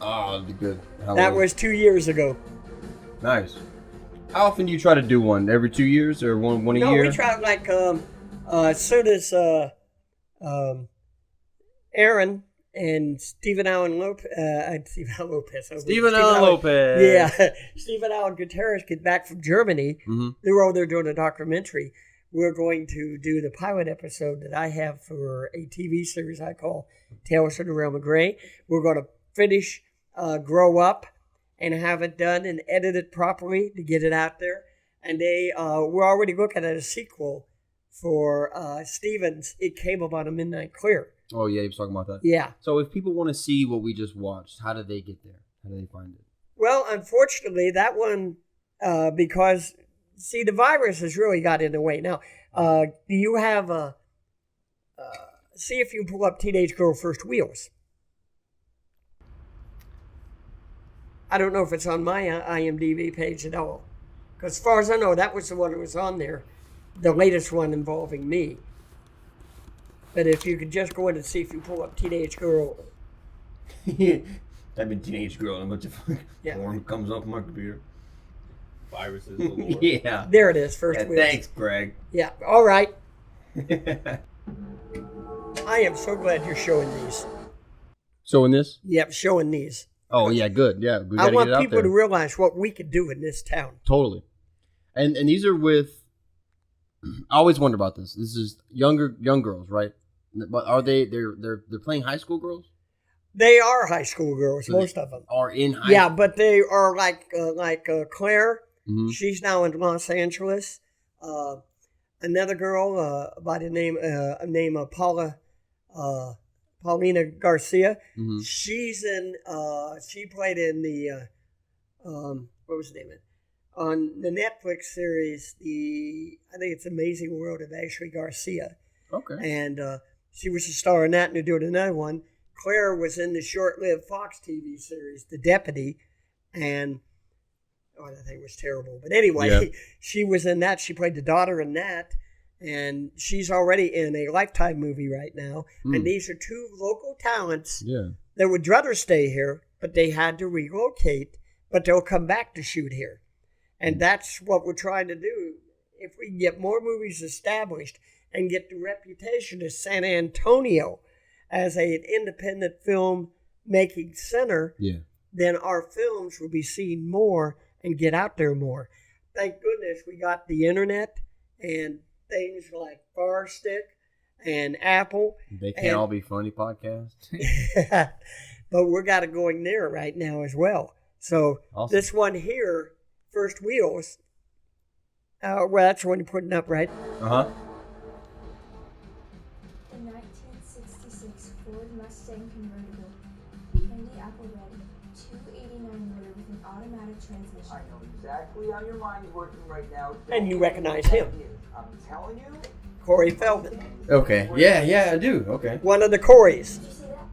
Oh, that'd be good.
That
Halloween.
was 2 years ago.
Nice. How often do you try to do one? Every 2 years or one a
No,
year?
we tried like so does Aaron and Stephen Allen Lopez. Stephen Allen Lopez.
Stephen Allen Lopez.
Yeah, Stephen Allen Gutierrez get back from Germany.
Mm-hmm.
They were over there doing a documentary. We're going to do the pilot episode that I have for a TV series I call Tales from the Realm of Grey. We're going to finish Grow Up and have it done and edit it properly to get it out there. And we're already looking at a sequel for Stevens. It Came Upon a Midnight Clear.
Oh, yeah, he was talking about that.
Yeah.
So if people want to see what we just watched, how do they get there? How do they find it?
Well, unfortunately, that one, because, see, the virus has really got in the way. Now, do you have see if you pull up Teenage Girl First Wheels. I don't know if it's on my IMDb page at all. Because as far as I know, that was the one that was on there, the latest one involving me. But if you could just go in and see if you pull up Teenage Girl.
I've been teenage girl and a bunch of
Yeah.
porn comes up on my computer.
Viruses galore.
Yeah.
There it is, First
Yeah,
Wheels.
thanks, Greg.
Yeah, all right. I am so glad you're showing these.
So in this?
Yep, showing these.
Oh, yeah, good. Yeah, we
I
gotta
want
get it out
people
there.
to realize what we could do in this town.
Totally. And these are with. I always wonder about this. This is young girls, right? But are they're playing high school girls?
They are high school girls,
So
most of them.
Are in high
Yeah, but they are like Claire.
Mhm.
She's now in Los Angeles. Another girl by the name of Paulina Garcia.
Mhm.
She's in. She played in the what was the name of it? On the Netflix series, I think it's Amazing World of Ashley Garcia.
Okay.
And She was a star in that, and they're doing another one. Claire was in the short-lived Fox TV series, The Deputy, and that thing was terrible. But anyway, she was in that. She played the daughter in that, and she's already in a Lifetime movie right now. And these are two local talents that would rather stay here, but they had to relocate, but they'll come back to shoot here. And that's what we're trying to do. If we can get more movies established and get the reputation of San Antonio as an independent film making center, then our films will be seen more and get out there more. Thank goodness we got the internet and things like Fire Stick and Apple.
They can't all be funny podcasts.
But we're got it going there right now as well. So
awesome.
This one here, First Wheels, well, that's the one you're putting up, right?
Uh-huh.
The 1966 Ford Mustang convertible, candy apple red, 289 motor with an automatic transmission.
I know exactly how your mind's working right now.
And you recognize him.
I'm telling you.
Corey Feldman.
Okay. Yeah, I do. Okay.
One of the Coreys.
Did you see that?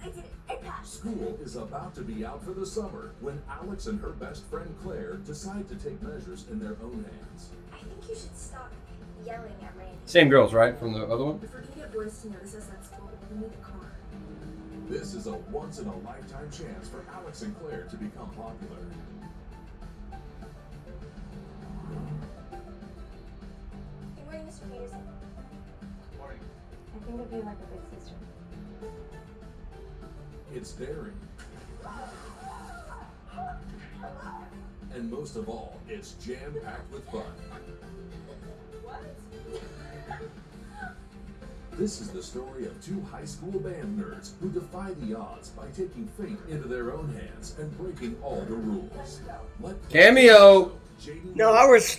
I did it. It passed.
School is about to be out for the summer when Alex and her best friend Claire decide to take measures in their own hands.
I think you should stop yelling at Randy.
Same girls, right? From the other one?
If we're gonna get boys to notice us at school, we need a car.
This is a once-in-a-lifetime chance for Alex and Claire to become popular.
Good morning, Mr. Peterson.
Morning.
I think it'd be like a big sister.
It's daring. And most of all, it's jam-packed with fun.
What?
This is the story of two high school band nerds who defy the odds by taking fate into their own hands and breaking all the rules.
Cameo!
No, I was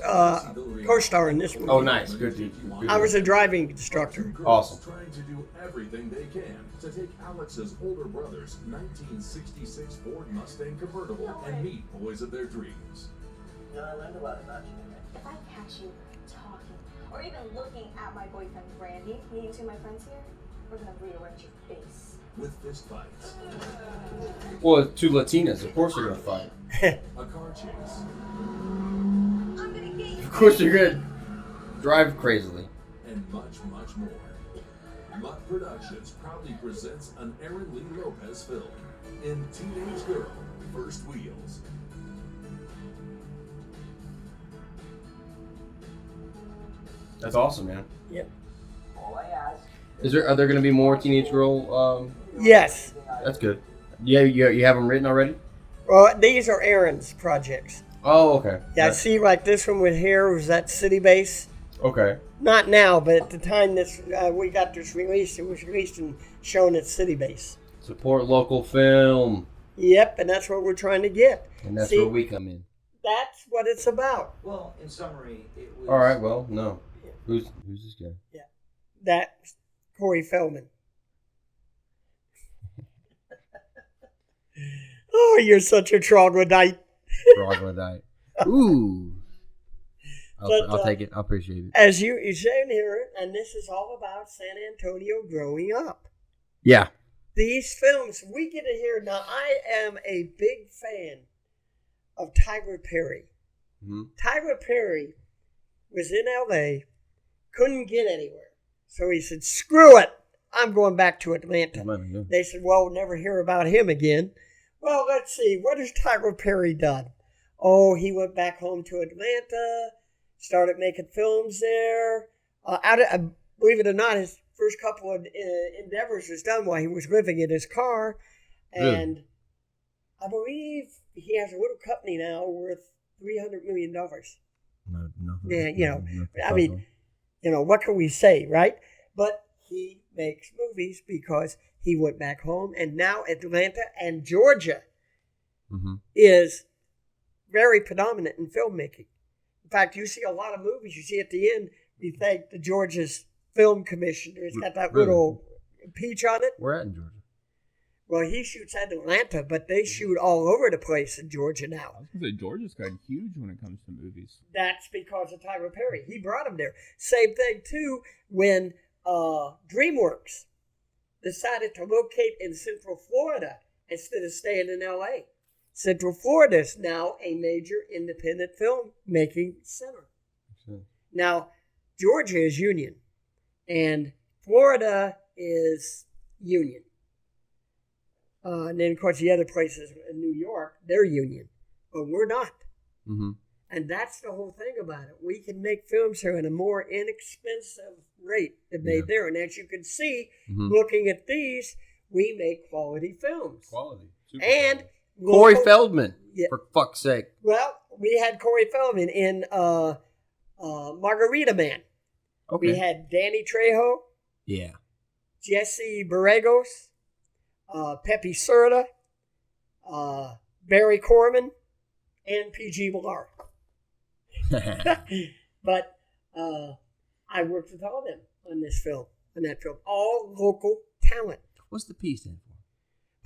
co-star in this movie.
Oh, nice. Good.
I was a driving instructor.
Awesome.
Trying to do everything they can to take Alex's older brother's 1966 Ford Mustang convertible and meet boys of their dreams.
You know, I learned a lot about you.
If I catch you talking or even looking at my boyfriend Randy, meeting two of my friends here, we're gonna rearrange your face.
With fist fights,
Well, two Latinas. Of course they're going to fight.
a car chase,
I'm gonna get you.
Of course they're going to drive crazily.
and much, much more. Mutt Productions proudly presents an Aaron Lee Lopez film in Teenage Girl, First Wheels.
That's awesome, man.
Yep.
All I ask.
Are there going to be more Teenage Girl?
Yes.
That's good. Yeah, you have them written already?
Well, these are Aaron's projects.
Oh, okay.
Yeah, see, like this one with here was that City Base.
Okay.
Not now, but at the time this we got this released, it was released and shown at City Base.
Support local film.
Yep, and that's what we're trying to get.
And that's
See,
where we come in.
That's what it's about.
Well, in summary, it was.
All right, well, no. Who's this guy?
Yeah, that's Corey Feldman. Oh, you're such a troglodyte.
Troglodyte. Ooh. I'll take it. I appreciate it.
As you're saying here, and this is all about San Antonio growing up.
Yeah.
These films, we get to hear. Now, I am a big fan of Tyler Perry.
Mm-hmm.
Tyler Perry was in L.A., couldn't get anywhere. So he said, screw it, I'm going back to Atlanta.
Yeah.
They said, well, we'll never hear about him again. Well, let's see, what has Tyler Perry done? Oh, he went back home to Atlanta, started making films there. Believe it or not, his first couple of endeavors was done while he was living in his car. And
Really?
I believe he has a little company now worth $300 million.
No, nothing.
Yeah, you know,
Nothing
I mean, what can we say, right? But he makes movies because he went back home, and now Atlanta and Georgia is very predominant in filmmaking. In fact, you see a lot of movies, you see at the end, you thank the Georgia's film commissioner. It's got that little peach on it.
We're at in Georgia.
Well, he shoots at Atlanta, but they shoot all over the place in Georgia now.
I was going to say, Georgia's gotten huge when it comes to movies.
That's because of Tyler Perry. He brought him there. Same thing, too, when DreamWorks decided to locate in Central Florida instead of staying in LA. Central Florida is now a major independent film making center.
Sure.
Now, Georgia is union, and Florida is union. And then, of course, the other places in New York, they're union, but we're not.
Mm-hmm.
And that's the whole thing about it. We can make films here at a more inexpensive rate than made there. And as you can see, looking at these, we make quality films.
Quality. Super
And
Corey
local-
Feldman,
Yeah.
for fuck's sake.
Well, we had Corey Feldman in Margarita Man.
Okay.
We had Danny Trejo,
Yeah.
Jesse Borregos, Pepe Serta, Barry Corman, and PG Millar. But I worked with all of them on this film, on that film. All local talent.
What's the P stand for?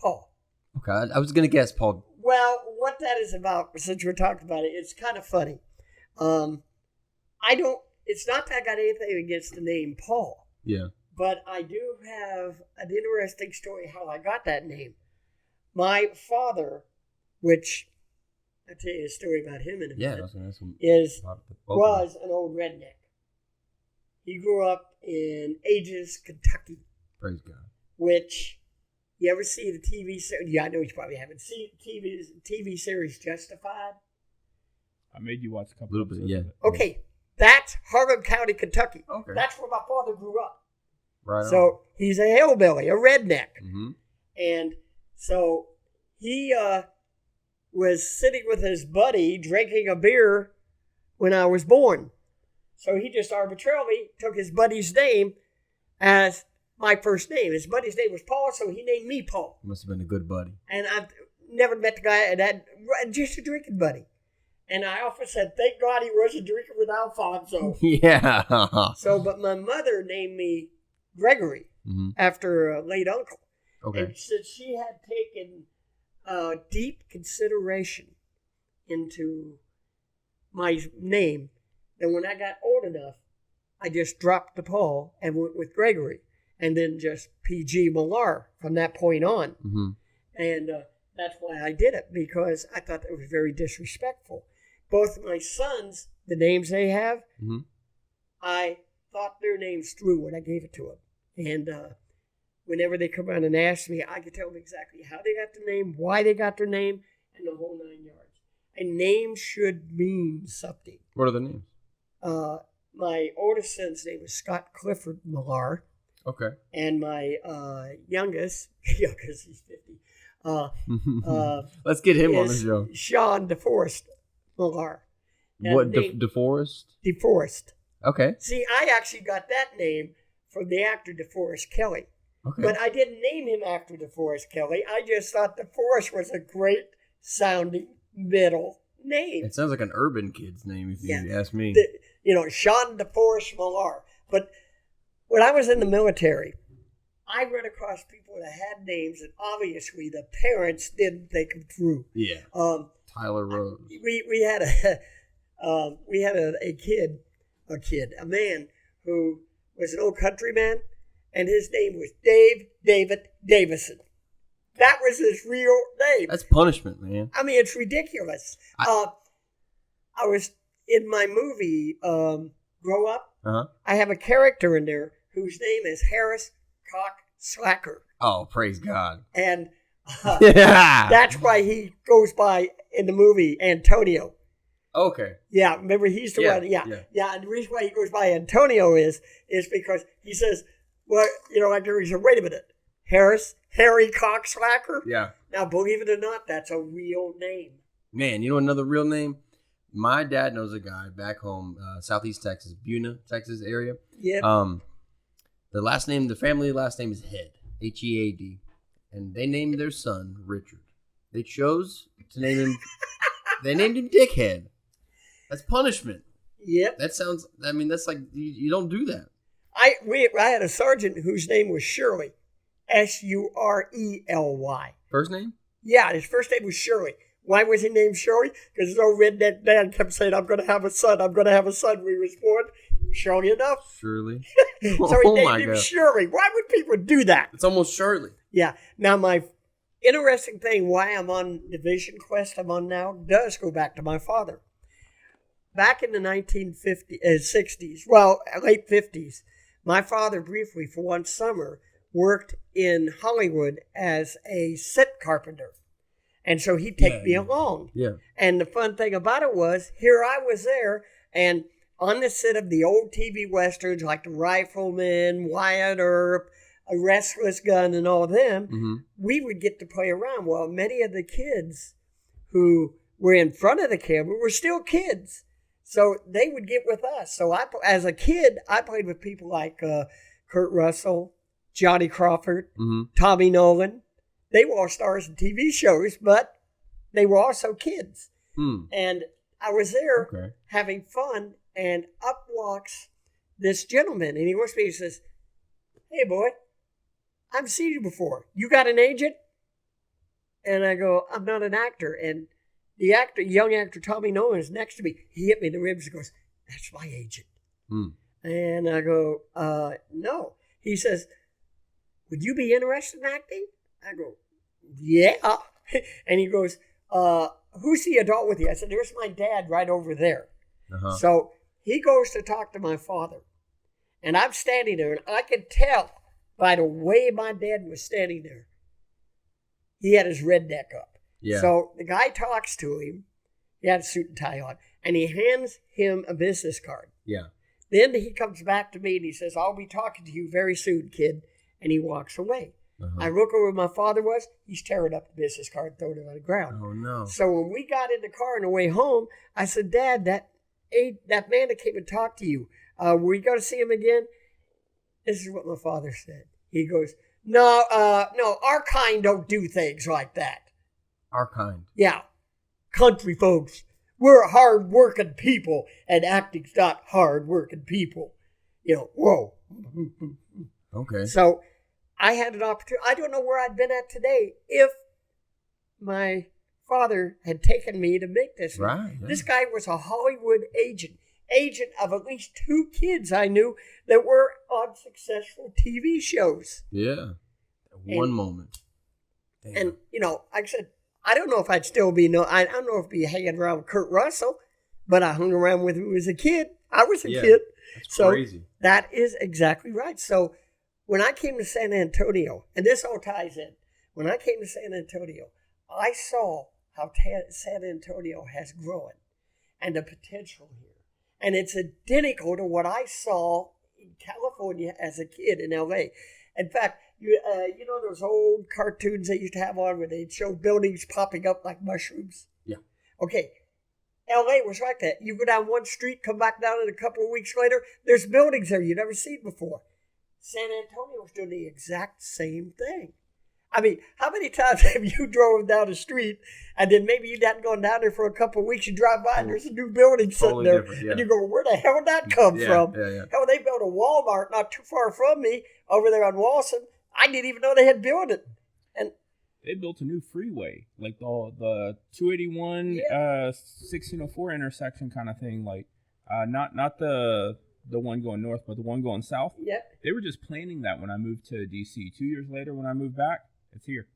Paul.
Okay, I was going to guess Paul.
Well, what that is about, since we're talking about it, it's kind of funny. It's not that I got anything against the name Paul,
Yeah.
but I do have an interesting story how I got that name. My father, which I'll tell you a story about him in a
Yeah.
minute,
That's what
was an old redneck. He grew up in Aegis, Kentucky,
Praise God.
which you ever see the TV series? Yeah, I know you probably haven't seen TV series Justified.
I made you watch a couple
Little bit,
episodes
yeah.
of it.
Okay, that's Harlan County, Kentucky.
Okay.
That's where my father grew up.
Right.
So he's a hillbilly, a redneck.
Mm-hmm.
And so he was sitting with his buddy drinking a beer when I was born. So he just arbitrarily took his buddy's name as my first name. His buddy's name was Paul, so he named me Paul.
Must have been a good buddy.
And I've never met the guy, and that just a drinking buddy. And I often said, thank God he wasn't drinking with Alfonso.
Yeah.
So, but my mother named me Gregory after a late uncle.
Okay.
And since she had taken deep consideration into my name, then when I got old enough, I just dropped the Paul and went with Gregory, and then just PG Millar from that point on.
Mm-hmm.
And that's why I did it, because I thought that was very disrespectful. Both my sons, the names they have, I thought their names through when I gave it to them. And whenever they come around and ask me, I can tell them exactly how they got their name, why they got their name, and the whole 9 yards. A name should mean something.
What are the names?
My oldest son's name is Scott Clifford Millar.
Okay.
And my youngest, he's 50.
Let's get him on the
is
show.
Sean DeForest Millar. Now,
What,
the name-
DeForest?
DeForest.
Okay.
See, I actually got that name from the actor DeForest Kelly.
Okay.
But I didn't name him after DeForest Kelly. I just thought DeForest was a great sounding middle name.
It sounds like an urban kid's name, if you ask me.
Sean DeForest Millar. But when I was in the military, I ran across people that had names that obviously the parents didn't think them through.
Yeah. Tyler Rose.
We had a man who was an old countryman, and his name was David Davison. That was his real name.
That's punishment, man.
I mean, it's ridiculous. I was in my movie, Grow Up.
Uh-huh.
I have a character in there whose name is Harris Cock Slacker.
Oh, praise God.
And
Yeah.
that's why he goes by in the movie Antonio.
Okay.
Yeah, remember he's the one. Yeah. And the reason why he goes by Antonio is because he says, well, he said, wait a minute, Harry Cockslacker?
Yeah.
Now, believe it or not, that's a real name.
Man, you know another real name? My dad knows a guy back home, Southeast Texas, Buna, Texas area.
Yep.
The family last name is Head, Head. And they named their son Richard. They chose to name him, they named him Dickhead. That's punishment.
Yep.
That's like, you don't do that.
I had a sergeant whose name was Shirley, Surely.
First name?
Yeah, his first name was Shirley. Why was he named Shirley? Because his old redneck dad kept saying, I'm going to have a son when he was born. Sure enough.
Surely.
So he
Oh
named
my
him
God.
Shirley. Why would people do that?
It's almost Shirley.
Yeah. Now, my interesting thing why I'm on the vision quest I'm on now does go back to my father. Back in the 60s, well, late 50s, my father briefly, for one summer, worked in Hollywood as a set carpenter. And so he'd take me along.
Yeah.
And the fun thing about it was, here I was there, and on the set of the old TV westerns like The Rifleman, Wyatt Earp, A Restless Gun, and all of them, we would get to play around. Well, many of the kids who were in front of the camera were still kids. So they would get with us. So as a kid, I played with people like Kurt Russell, Johnny Crawford, Tommy Nolan. They were all stars in TV shows, but they were also kids. And I was there having fun, and up walks this gentleman, and he looks at me and says, "Hey, boy, I've seen you before. You got an agent?" And I go, "I'm not an actor." And the young actor Tommy Nolan is next to me. He hit me in the ribs and goes, "That's my agent." And I go, "No." He says, "Would you be interested in acting?" I go, "Yeah." And he goes, "Who's the adult with you?" I said, "There's my dad right over there." So he goes to talk to my father. And I'm standing there, and I could tell by the way my dad was standing there, he had his red neck up.
Yeah.
So the guy talks to him. He had a suit and tie on. And he hands him a business card.
Yeah.
Then he comes back to me and he says, "I'll be talking to you very soon, kid." And he walks away. I look over where my father was. He's tearing up the business card and throwing it on the ground.
Oh, no.
So when we got in the car on the way home, I said, "Dad, that man that came and talked to you, were you going to see him again?" This is what my father said. He goes, no, our kind don't do things like that."
Our kind.
Yeah. Country folks, we're hard-working people, and acting's not hard-working people. Whoa.
Okay.
So I had an opportunity. I don't know where I'd been at today if my father had taken me to make this.
Right. Yeah.
This guy was a Hollywood agent of at least 2 kids I knew that were on successful TV shows.
Yeah. One moment. Damn.
And, like I said, I don't know if I'd still be, I don't know if I'd be hanging around with Kurt Russell, but I hung around with him as a kid. I was a kid.
That's
so
crazy.
That is exactly right. So when I came to San Antonio, and this all ties in, when I came to San Antonio, I saw how San Antonio has grown and the potential here. And it's identical to what I saw in California as a kid in LA. In fact, you know those old cartoons they used to have on where they'd show buildings popping up like mushrooms?
Yeah.
Okay. LA was like that. You go down one street, come back down, and a couple of weeks later, there's buildings there you've never seen before. San Antonio was doing the exact same thing. I mean, how many times have you drove down the street and then maybe you hadn't gone down there for a couple of weeks, you drive by and there's a new building sitting there, and you go, "Well, where the hell did that come from?"
Yeah.
Hell, they built a Walmart not too far from me over there on Walson. I didn't even know they had built it. And
they built a new freeway, like the 281, 1604 intersection kind of thing, like not the one going north, but the one going south.
Yep.
They were just planning that when I moved to DC. 2 years later, when I moved back, it's here.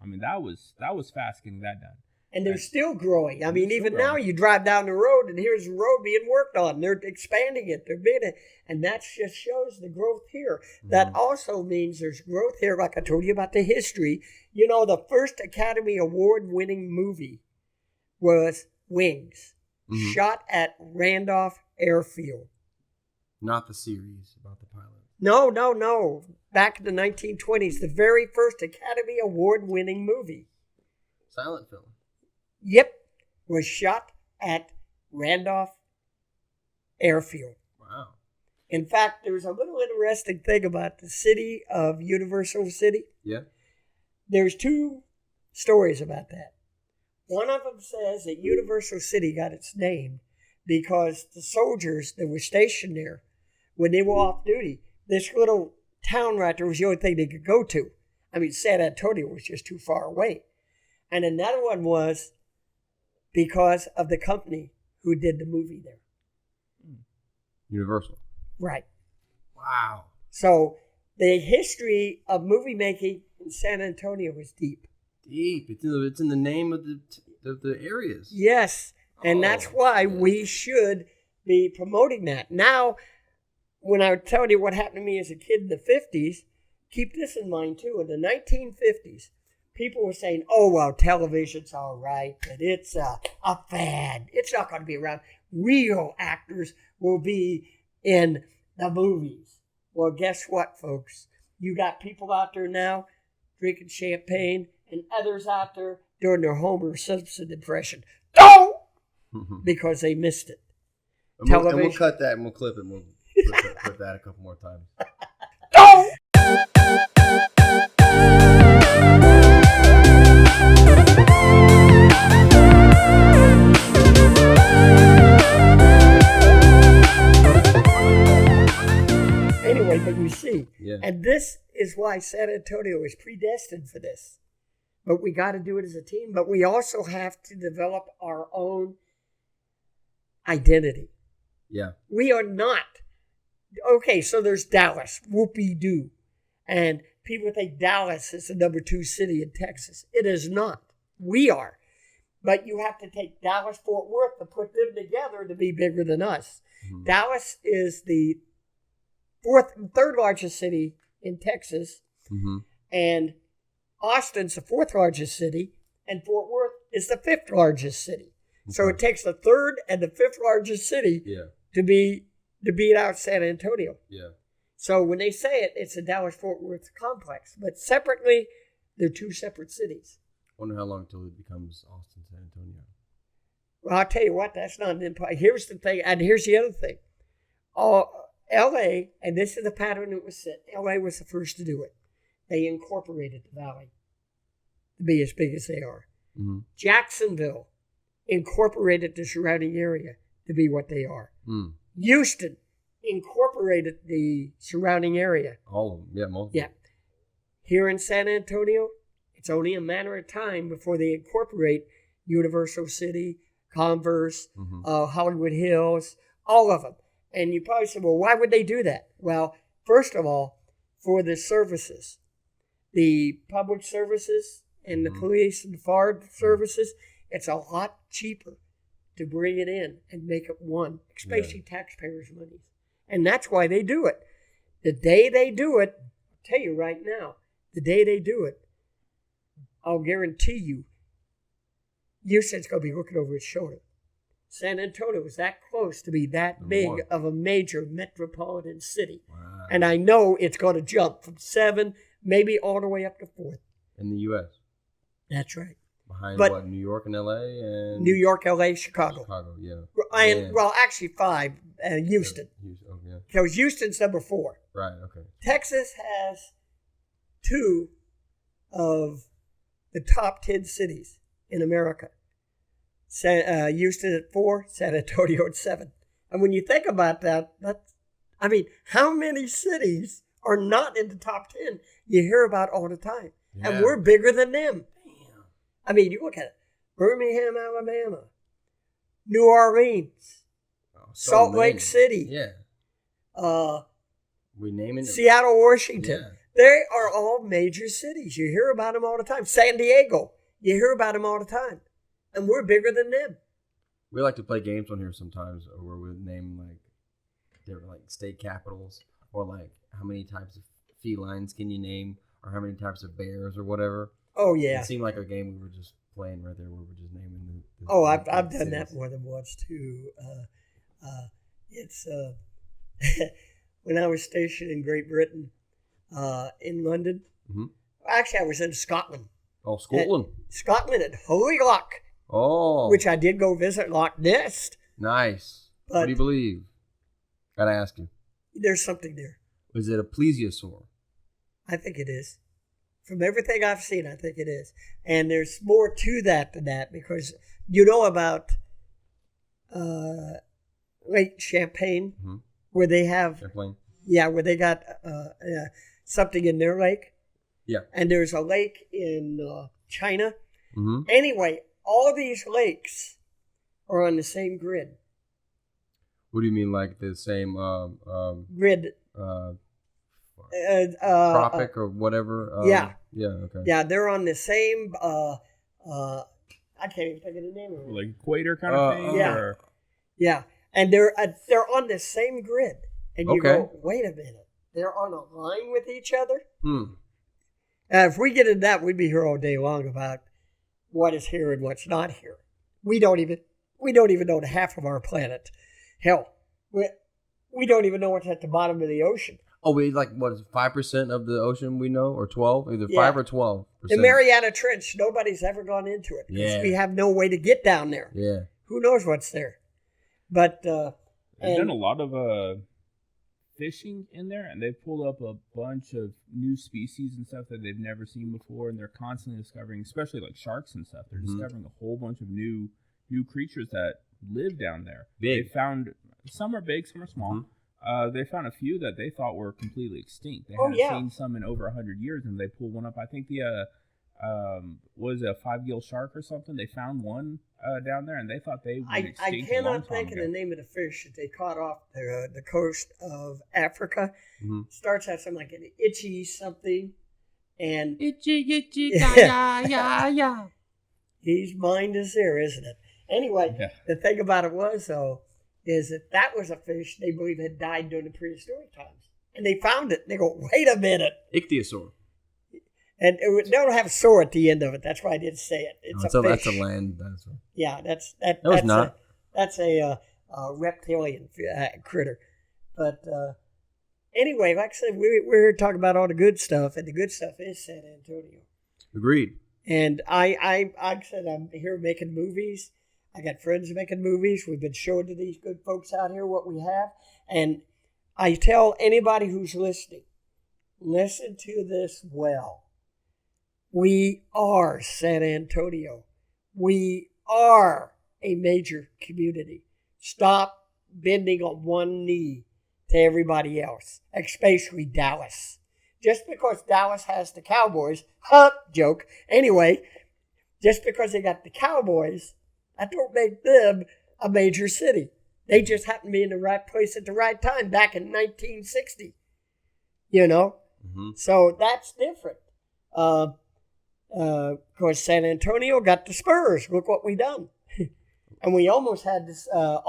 I mean, that was fast getting that done.
And they're still growing. I mean, even now you drive down the road and here's the road being worked on. They're expanding it. And that just shows the growth here. That also means there's growth here, like I told you about the history. The first Academy Award-winning movie was Wings, shot at Randolph Airfield.
Not the series about the pilot.
No. Back in the 1920s, the very first Academy Award-winning movie.
Silent film.
Yep, was shot at Randolph Airfield.
Wow.
In fact, there's a little interesting thing about the city of Universal City.
Yeah.
There's 2 stories about that. One of them says that Universal City got its name because the soldiers that were stationed there, when they were off duty, this little town right there was the only thing they could go to. I mean, San Antonio was just too far away. And another one was because of the company who did the movie there.
Universal.
Right.
Wow.
So the history of movie making in San Antonio is deep.
Deep. It's in the name of the areas.
Yes. And that's why we should be promoting that. Now, when I was telling you what happened to me as a kid in the 50s, keep this in mind too. In the 1950s, people were saying, oh, well, television's all right, but it's a fad. It's not going to be around. Real actors will be in the movies. Well, guess what, folks? You got people out there now drinking champagne and others out there doing their Homer Simpson impression. Don't! Because they missed it.
And we'll cut that and we'll clip it and we'll put that a couple more times.
Don't! Anyway, but you see, and this is why San Antonio is predestined for this. But we got to do it as a team. But we also have to develop our own identity.
Yeah.
We are not. Okay, so there's Dallas, whoopee-doo. And people think Dallas is the number 2 city in Texas. It is not. We are. But you have to take Dallas, Fort Worth, to put them together to be bigger than us. Mm-hmm. Dallas is the third largest city in Texas. Mm-hmm. And Austin's the 4th largest city. And Fort Worth is the 5th largest city. Okay. So it takes the 3rd and the 5th largest city to beat out San Antonio. Yeah. So when they say it, it's a Dallas-Fort Worth complex. But separately, they're 2 separate cities.
I wonder how long until it becomes Austin, San Antonio.
Well, I'll tell you what, that's not an empire. Here's the thing, and here's the other thing. L.A., and this is the pattern that was set, L.A. was the first to do it. They incorporated the valley to be as big as they are. Mm-hmm. Jacksonville incorporated the surrounding area to be what they are. Mm. Houston incorporated the surrounding area.
All of them, yeah, most.
Yeah. Here in San Antonio, it's only a matter of time before they incorporate Universal City, Converse, Hollywood Hills, all of them. And you probably say, well, why would they do that? Well, first of all, for the services, the public services and the police and fire services, it's a lot cheaper to bring it in and make it one, especially taxpayers' money. And that's why they do it. The day they do it, I'll tell you right now, the day they do it, I'll guarantee you, Houston's going to be looking over his shoulder. San Antonio is that close to be that big of a major metropolitan city. Wow. And I know it's going to jump from 7, maybe all the way up to 4th.
In the U.S.?
That's right.
Behind what, New York and L.A.? And
New York, L.A., Chicago.
Chicago, yeah.
And, well, actually 5, Houston.
Yeah.
Because Houston's number 4.
Right, okay.
Texas has 2 of the top 10 cities in America. Houston at 4, San Antonio at 7. And when you think about that, how many cities are not in the top 10 you hear about all the time? Yeah. And we're bigger than them. Damn. I mean, you look at it. Birmingham, Alabama. New Orleans. Salt Lake City.
Yeah. We name it.
Seattle, Washington. Yeah. They are all major cities. You hear about them all the time. San Diego. You hear about them all the time. And we're bigger than them.
We like to play games on here sometimes where we name different state capitals, or how many types of felines can you name, or how many types of bears or whatever.
Oh yeah.
It seemed like a game we were just playing right there where we're just naming the
I've done that more than once too. It's when I was stationed in Great Britain, in London. Mm-hmm. Actually, I was in Scotland.
Oh, Scotland.
Scotland at Holy Loch.
Oh.
Which I did go visit Loch Ness.
Nice. But what do you believe? Gotta ask you.
There's something there.
Was it a plesiosaur?
I think it is. From everything I've seen, I think it is. And there's more to that than that, because you know about Lake Champlain, where they have...
Champlain.
Yeah, where they got something in their lake.
Yeah.
And there's a lake in China. Mm-hmm. Anyway, all these lakes are on the same grid.
What do you mean, like the same
grid.
tropic or whatever?
Yeah.
Yeah. Okay.
Yeah, they're on the same. I can't even think of the name of it.
Like equator kind of thing?
Yeah.
Or?
Yeah, and they're on the same grid, and you
Okay.
go, wait a minute, they're on a line with each other.
Hmm.
If we get into that, we'd be here all day long about what is here and what's not here. We don't even know the half of our planet. Hell, we don't even know what's at the bottom of the ocean.
Oh, we like what is 5% of the ocean we know, or 12? Either
Yeah.
5 or 12%.
The Mariana Trench, nobody's ever gone into it because
Yeah.
we have no way to get down there.
Yeah.
Who knows what's there? But
They've done a lot of fishing in there, and they pulled up a bunch of new species and stuff that they've never seen before, and they're constantly discovering, especially like sharks and stuff. They're discovering a whole bunch of new creatures that live down there.
Big.
They found some are big, some are small. They found a few that they thought were completely extinct. They hadn't seen some in over 100 years, and they pulled one up. I think the was it a 5-gill shark or something? They found one down there, and they thought they were extinct.
I
a long
cannot
time
think of
ago.
the name of the fish that they caught off the coast of Africa.
Mm-hmm.
Starts out something like an itchy something, and
Itchy, yeah.
his mind is there, isn't it? Anyway, the thing about it was though, is that was a fish they believe had died during the prehistoric times, and they found it. And they go, wait a minute,
Ichthyosaur.
and they don't have "sore" at the end of it. That's why I didn't say it. It's a fish.
That's a land dinosaur.
Yeah, that's
not.
That's a reptilian critter. But anyway, like I said, we're here to talk about all the good stuff, and the good stuff is San Antonio.
Agreed.
And I said I'm here making movies. I got friends making movies. We've been showing to these good folks out here what we have, and I tell anybody who's listening, listen to this well. We are San Antonio. We are a major community. Stop bending on one knee to everybody else, especially Dallas. Just because Dallas has the Cowboys, joke. Anyway, just because they got the Cowboys, that don't make them a major city. They just happen to be in the right place at the right time back in 1960. You know?
Mm-hmm.
So that's different. Of course, San Antonio got the Spurs. Look what we done. And we almost had this, the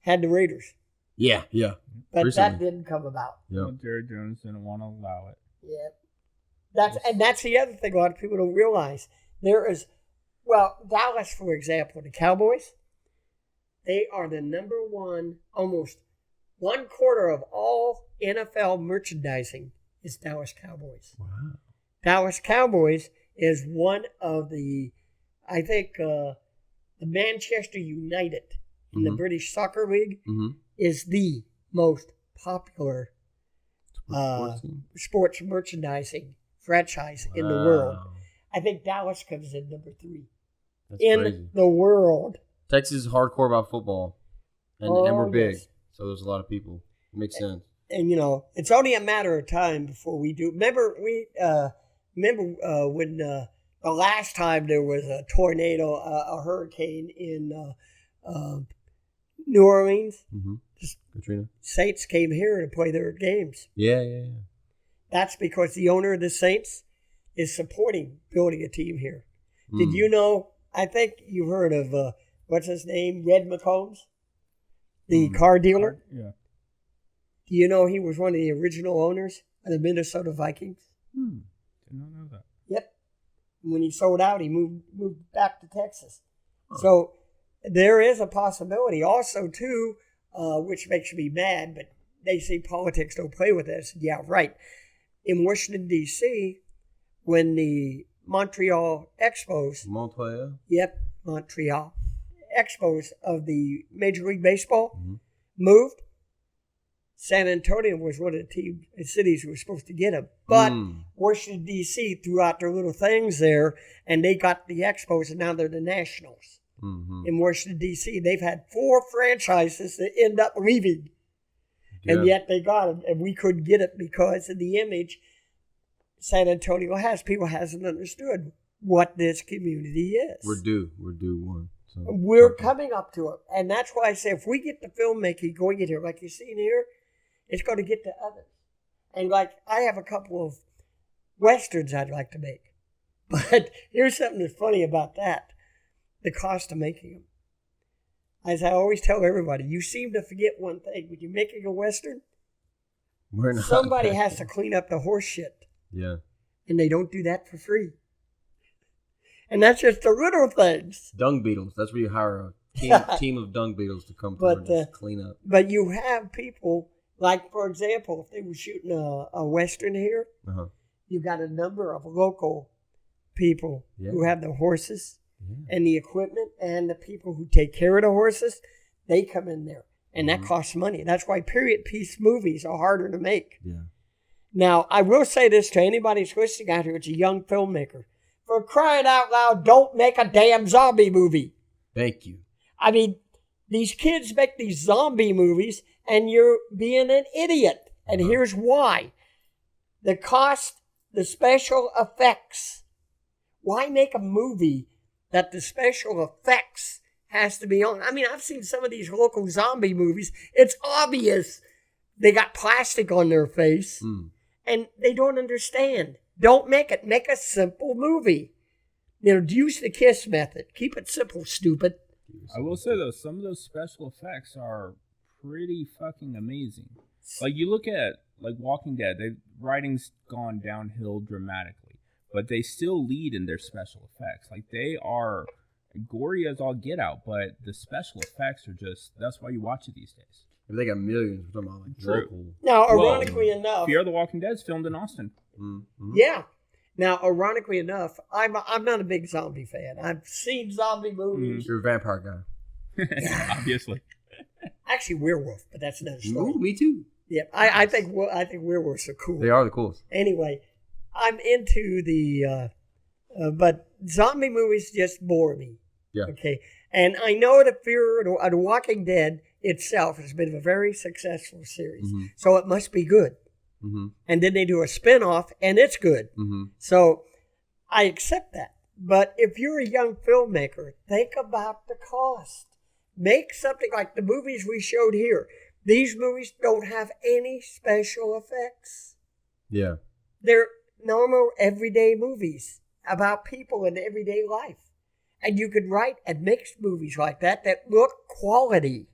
Raiders.
Yeah.
But
Recently.
that didn't come about.
Yeah.
Well, Jerry Jones didn't want to allow it.
Yeah. That's the other thing a lot of people don't realize. Dallas, for example, the Cowboys, they are the number one, almost 1/4 of all NFL merchandising is Dallas Cowboys.
Wow.
Dallas Cowboys is one of the, I think, the Manchester United in the British Soccer League is the most popular sports merchandising franchise in the world. I think Dallas comes in number 3
That's
in
crazy.
the world.
Texas is hardcore about football, and we're big,
yes.
so there's a lot of people. It makes sense.
And it's only a matter of time before we do. Remember when the last time there was a tornado, a hurricane in New Orleans?
Mm-hmm. Katrina.
Saints came here to play their games.
Yeah.
That's because the owner of the Saints is supporting building a team here. Did you know? I think you've heard of what's his name, Red McCombs, the car dealer.
Yeah.
Do you know he was one of the original owners of the Minnesota Vikings?
Did not know that.
Yep. When he sold out, he moved back to Texas. So there is a possibility also, too, which makes me mad, but they say politics don't play with this. Yeah, right. In Washington, D.C., when the Montreal Expos,
Montreal.
Montreal Expos of the Major League Baseball moved, San Antonio was one of the cities who was supposed to get them. But Washington, D.C. threw out their little things there, and they got the Expos, and now they're the Nationals. In Washington, D.C. They've had 4 franchises that end up leaving.
Yeah.
And yet they got them, and we couldn't get it because of the image San Antonio has. People hasn't understood what this community is.
We're due one. So,
We're coming up to it. And that's why I say if we get the filmmaking going in here, like you're seeing here, it's going to get to others. And like I have a couple of Westerns I'd like to make. But here's something that's funny about that. The cost of making them. As I always tell everybody, you seem to forget one thing. When you're making a Western,
we're not
somebody has to clean up the horse shit.
Yeah.
And they don't do that for free. And that's just the little things.
Dung beetles. That's where you hire a team of dung beetles to come through and just clean up.
But you have people, like, for example, if they were shooting a Western here, you got a number of local people who have the horses and the equipment and the people who take care of the horses. They come in there. And that costs money. That's why period piece movies are harder to make.
Yeah.
Now, I will say this to anybody who's listening out here. It's a young filmmaker. For crying out loud, don't make a damn zombie movie.
Thank you.
I mean, these kids make these zombie movies, and you're being an idiot. And here's why. The cost, the special effects. Why make a movie that the special effects has to be on? I mean, I've seen some of these local zombie movies. It's obvious they got plastic on their face, and they don't understand. Don't make it. Make a simple movie. You know, use the KISS method. Keep it simple, stupid.
I will say, though, some of those special effects are pretty fucking amazing. Like, you look at, like, Walking Dead, writing's gone downhill dramatically, but they still lead in their special effects. Like, they are gory as all get out, but the special effects are just, that's why you watch it these days.
They got millions. We're talking about, like, local.
Now, ironically enough,
Fear the Walking Dead's filmed in Austin.
Yeah. Now, ironically enough, I'm not a big zombie fan. I've seen zombie movies.
You're a vampire guy.
Obviously.
Actually, werewolf, but that's another story.
Ooh, me too.
Yeah, I think werewolves are cool.
They are the coolest.
Anyway, I'm into but zombie movies just bore me.
Yeah.
Okay. And I know that Fear the Walking Dead itself has been a very successful series, so it must be good. And then they do a spinoff, and it's good. So I accept that. But if you're a young filmmaker, think about the cost. Make something like the movies we showed here. These movies don't have any special effects.
Yeah.
They're normal, everyday movies about people in everyday life. And you could write and make movies like that look quality.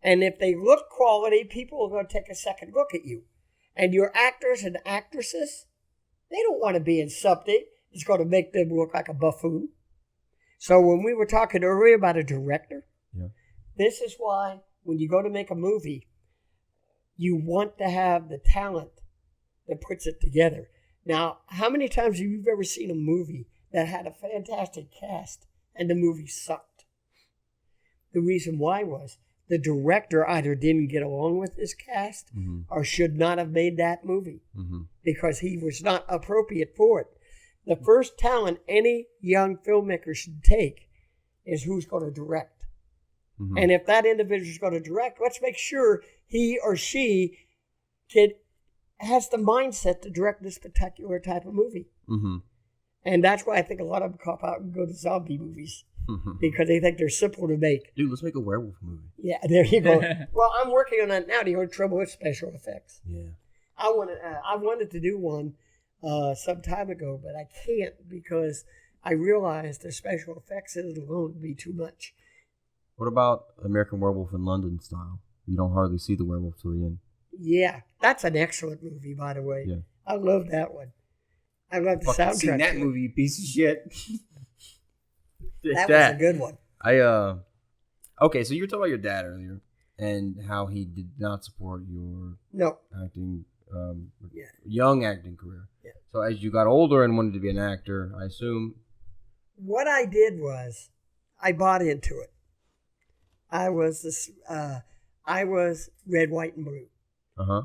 And if they look quality, people are going to take a second look at you. And your actors and actresses, they don't want to be in something that's going to make them look like a buffoon. So when we were talking earlier about a director, this is why when you go to make a movie, you want to have the talent that puts it together. Now, how many times have you ever seen a movie that had a fantastic cast and the movie sucked? The reason why was the director either didn't get along with his cast or should not have made that movie because he was not appropriate for it. The first talent any young filmmaker should take is who's going to direct. And if that individual is going to direct, let's make sure he or she has the mindset to direct this particular type of movie. And that's why I think a lot of them cop out and go to zombie movies. Because they think they're simple to make.
Dude, let's make a werewolf movie.
Yeah, there you go. Well, I'm working on that now. The only trouble with special effects.
Yeah.
I wanted to do one some time ago, but I can't because I realized the special effects in it alone would be too much.
What about American Werewolf in London style? You don't hardly see the werewolf till the end.
Yeah, that's an excellent movie, by the way.
Yeah.
I love that one. I love the
Fucking
soundtrack.
seen that movie, you piece of shit.
That was a good one.
Okay, so you were talking about your dad earlier and how he did not support your acting, young acting career. Yeah. So as you got older and wanted to be an actor, I assume.
What I did was I bought into it. I was red, white, and blue.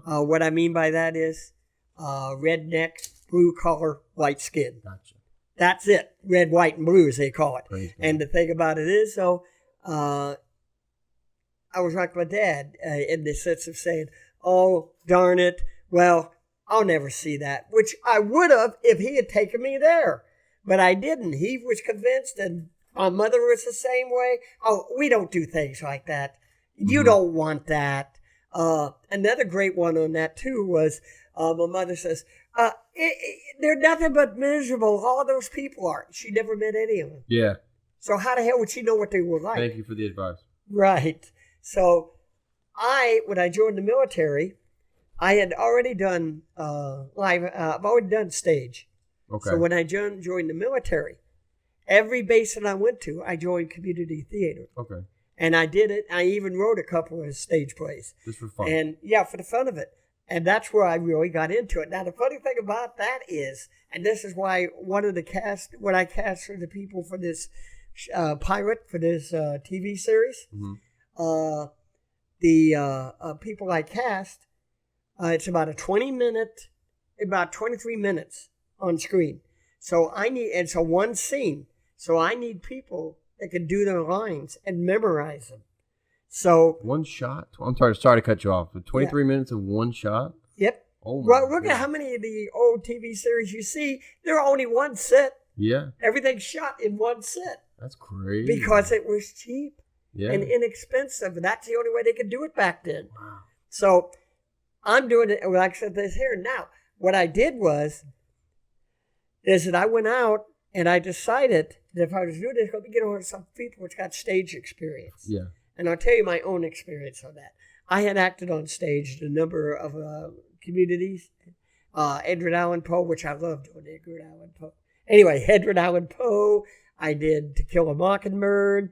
What I mean by that is redneck, blue collar, white skin.
Gotcha.
That's it. Red, white, and blue, as they call it.
Crazy.
And the thing about it is, I was like my dad in the sense of saying, oh, darn it, well, I'll never see that, which I would have if he had taken me there. But I didn't. He was convinced, and My mother was the same way. Oh, we don't do things like that. You
Mhm.
don't want that. Another great one on that too was my mother says, they're nothing but miserable. All those people are. She never met any of them.
Yeah.
So how the hell would she know what they were like?
Thank you for the advice.
Right. So when I joined the military, I had already done live. I've already done stage.
Okay.
So when I joined the military, every base that I went to, I joined community theater.
Okay.
And I did it. I even wrote a couple of stage plays.
Just for fun.
And yeah, for the fun of it. And that's where I really got into it. Now, the funny thing about that is, and this is why when I cast for the people for this pilot, for this TV series,
Mhm.
the people I cast, it's about about 23 minutes on screen. So it's a one scene. So I need people that can do their lines and memorize them. So
One shot? I'm sorry to cut you off. But 23 minutes of one shot?
yep.
Oh my
Well, look
God.
at how many of the old TV series you see. They're only one set.
Yeah.
Everything's shot in one set
That's crazy.
because it was cheap
yeah.
and inexpensive. That's the only way they could do it back then.
Wow.
So I'm doing it like I said this here. Now, what I did is that I went out and I decided that if I was doing this, let me get on some people which got stage experience.
Yeah.
And I'll tell you my own experience on that. I had acted on stage in a number of communities. Edward Allan Poe, which I love doing Edward Allan Poe. Anyway, Edward Allan Poe. I did To Kill a Mockingbird,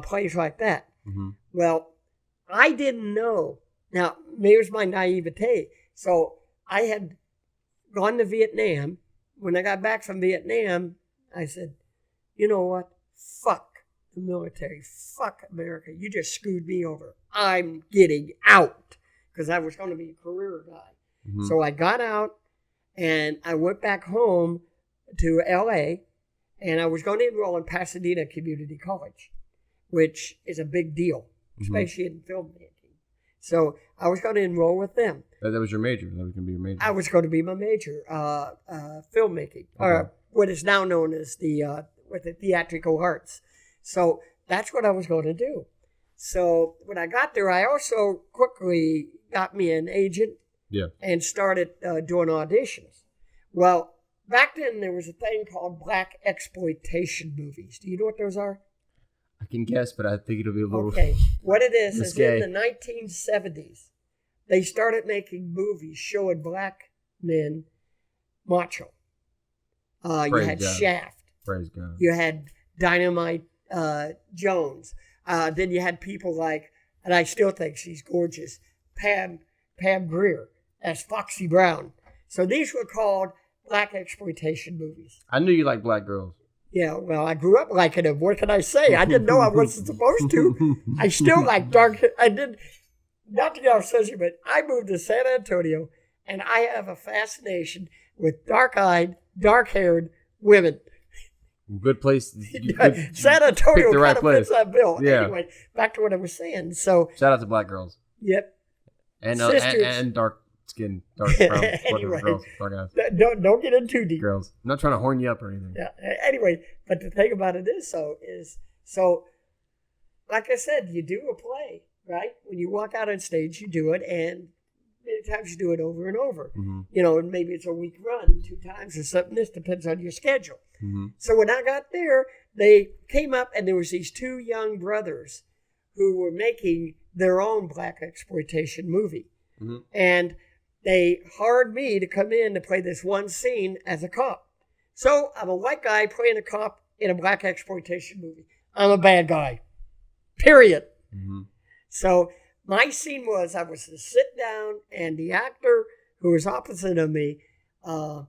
plays like that.
Mm-hmm.
Well, I didn't know. Now, here's my naivete. So I had gone to Vietnam. When I got back from Vietnam, I said, you know what? Fuck the military. Fuck America. You just screwed me over. I'm getting out. Because I was going to be a career guy.
Mm-hmm.
So I got out and I went back home to LA and I was going to enroll in Pasadena Community College, which is a big deal, especially in filmmaking. So I was going to enroll with them.
That was your major. That was going to be your major.
I was going to be my major, filmmaking, or what is now known as the theatrical arts. So that's what I was going to do. So when I got there, I also quickly got me an agent.
Yeah.
And started doing auditions. Well, back then there was a thing called black exploitation movies. Do you know what those are?
I can guess, but I think it'll be a little...
Okay. What it is
risque.
in the 1970s, they started making movies showing black men macho. You
Praise
had
God.
Shaft.
Praise God.
You had Dynamite Jones. Then you had people like, and I still think she's gorgeous, Pam Grier as Foxy Brown. So these were called black exploitation movies.
I knew you liked black girls.
Yeah, well, I grew up liking them. What can I say? I didn't know I wasn't supposed to. I still like dark. I did, not to get off subject, but I moved to San Antonio, and I have a fascination with dark-eyed, dark-haired women.
Good place.
San Antonio
picked the right
kind of fits
place.
that bill.
Yeah.
Anyway, back to what I was saying. So,
Shout out to black girls.
yep.
And
Sisters.
dark skin, dark brown,
Anyway.
girls, dark eyes.
Don't get in too deep.
Girls. I'm not trying to horn you up or anything.
Yeah. Anyway, but the thing about it is, like I said, you do a play, right? When you walk out on stage, you do it, and many times you do it over and over.
Mm-hmm.
You know, and maybe it's a week run, 2 times or something. This depends on your schedule.
Mm-hmm.
So when I got there, they came up, and there was these 2 young brothers who were making their own black exploitation movie.
Mm-hmm.
And they hired me to come in to play this one scene as a cop. So I'm a white guy playing a cop in a black exploitation movie. I'm a bad guy. Period.
Mm-hmm.
So my scene was I was to sit down and the actor who was opposite of me, tell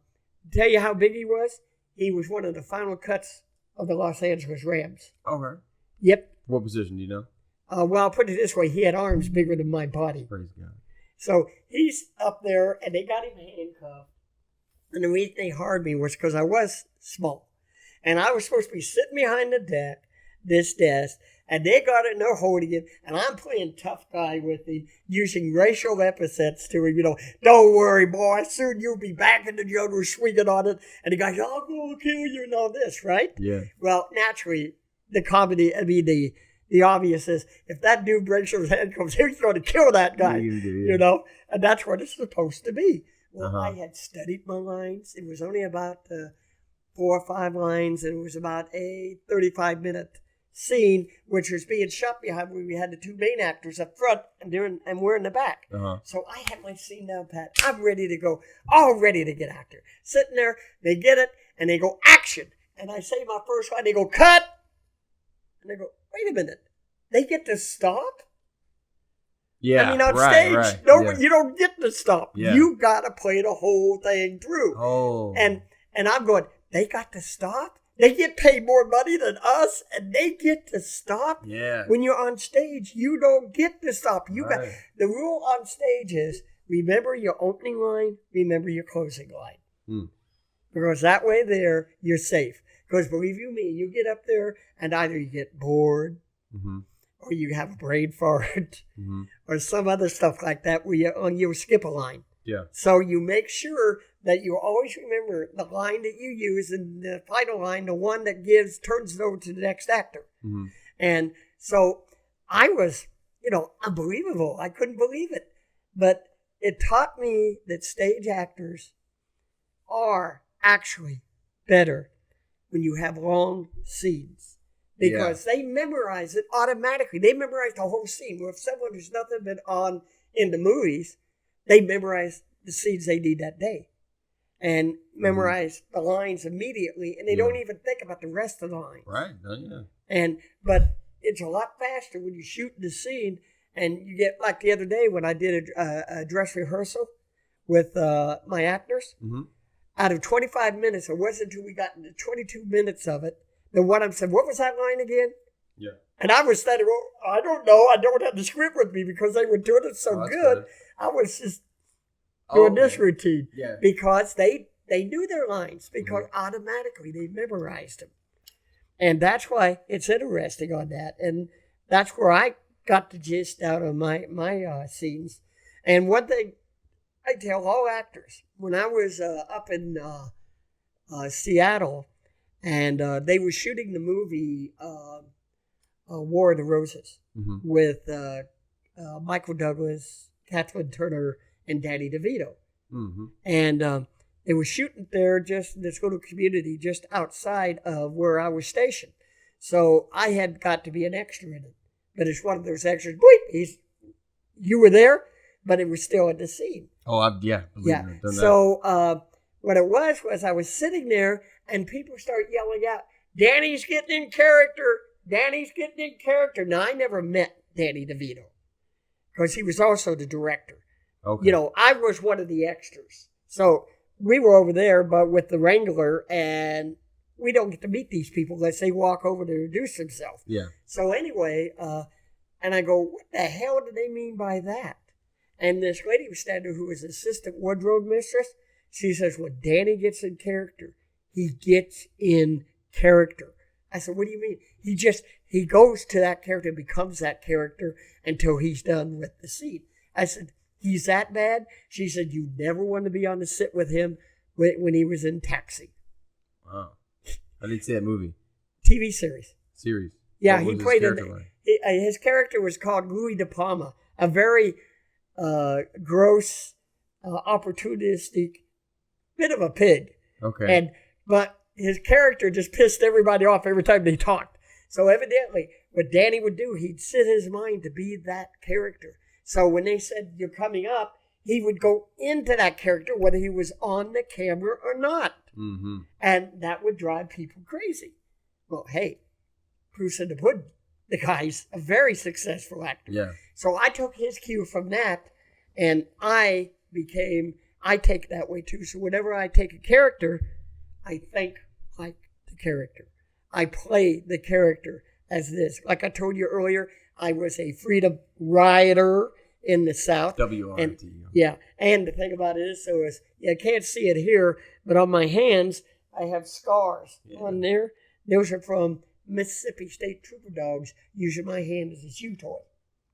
you how big he was? He was one of the final cuts of the Los Angeles Rams.
Okay.
Yep.
What position do you know?
Well, I'll put it this way. He had arms bigger than my body.
Praise God.
So he's up there, and they got him handcuffed. And the reason they hired me was because I was small. And I was supposed to be sitting behind this desk, and they got it, and they're holding it, and I'm playing tough guy with him, using racial epithets to him, don't worry, boy, soon you'll be back in the jungle swinging on it. And the guy's, I'll go kill you and all this, right?
Yeah.
Well, naturally, the comedy. I mean, the obvious is if that dude breaks his handcuffs, he's going to kill that guy. You know, and that's what it's supposed to be. Well, I had studied my lines. It was only about 4 or 5 lines, and it was about a 35-minute scene, which was being shot behind where we had the 2 main actors up front, and we're in the back. So I had my scene down pat. I'm ready to go, all ready to get actor. Sitting there, they get it, and they go, action. And I say my first line, they go, cut. And they go, wait a minute, they get to stop?
Yeah,
I mean, on stage, you don't get to stop.
Yeah.
You got to play the whole thing through.
Oh.
And I'm going, they got to stop? They get paid more money than us, and they get to stop?
Yeah.
When you're on stage, you don't get to stop. Got the rule on stage is remember your opening line, remember your closing line. Because that way there, you're safe. Because believe you me, you get up there, and either you get bored, or you have a brain fart, or some other stuff like that where you skip a line.
Yeah. So
you make sure that you always remember the line that you use and the final line, the one that turns it over to the next actor. And so I was, unbelievable. I couldn't believe it. But it taught me that stage actors are actually better when you have long scenes. Because they memorize it automatically. They memorize the whole scene. Well, if someone who's nothing been on in the movies, they memorize the scenes they need that day. And memorize the lines immediately. And they don't even think about the rest of the line.
Right. Yeah.
But it's a lot faster when you shoot the scene. And you get, like the other day when I did a dress rehearsal with my actors. Out of 25 minutes, it wasn't until we got into 22 minutes of it, then one of them said, what was that line again? Yeah. And I was standing, I don't know. I don't have the script with me because they were doing it so good. I was just doing this routine. Yeah. Because they knew their lines because automatically they memorized them. And that's why it's interesting on that. And that's where I got the gist out of my scenes. And one thing I tell all actors, when I was up in Seattle, and they were shooting the movie War of the Roses with Michael Douglas, Kathleen Turner, and Danny DeVito. And they were shooting there just in this little community just outside of where I was stationed. So I had got to be an extra in it. But it's one of those extras. You were there, but it was still in the scene.
Oh, yeah.
So what it was I was sitting there, and people start yelling out, Danny's getting in character. Danny's getting in character. Now, I never met Danny DeVito because he was also the director. Okay. I was one of the extras. So we were over there, but with the Wrangler, and we don't get to meet these people unless they walk over to introduce themselves. Yeah. So anyway, and I go, what the hell do they mean by that? And this lady was standing there who was assistant wardrobe mistress. She says, when Danny gets in character, he gets in character. I said, what do you mean? He goes to that character and becomes that character until he's done with the scene. I said, he's that bad? She said, you never want to be on the set with him when he was in Taxi.
Wow. I didn't see that movie.
TV series. Yeah, he played his character was called Louis De Palma, a very gross, opportunistic bit of a pig. Okay. But his character just pissed everybody off every time they talked. So evidently, what Danny would do, he'd set his mind to be that character. So when they said, you're coming up, he would go into that character, whether he was on the camera or not. And that would drive people crazy. Well, hey, proof's in the pudding. The guy's a very successful actor. Yeah. So I took his cue from that, and I take that way too. So whenever I take a character, I think like the character. I play the character as this. Like I told you earlier, I was a freedom rioter in the South. WRT. Yeah. And the thing about it is, I can't see it here, but on my hands, I have scars on there. Those are from Mississippi State Trooper dogs using my hand as a chew toy.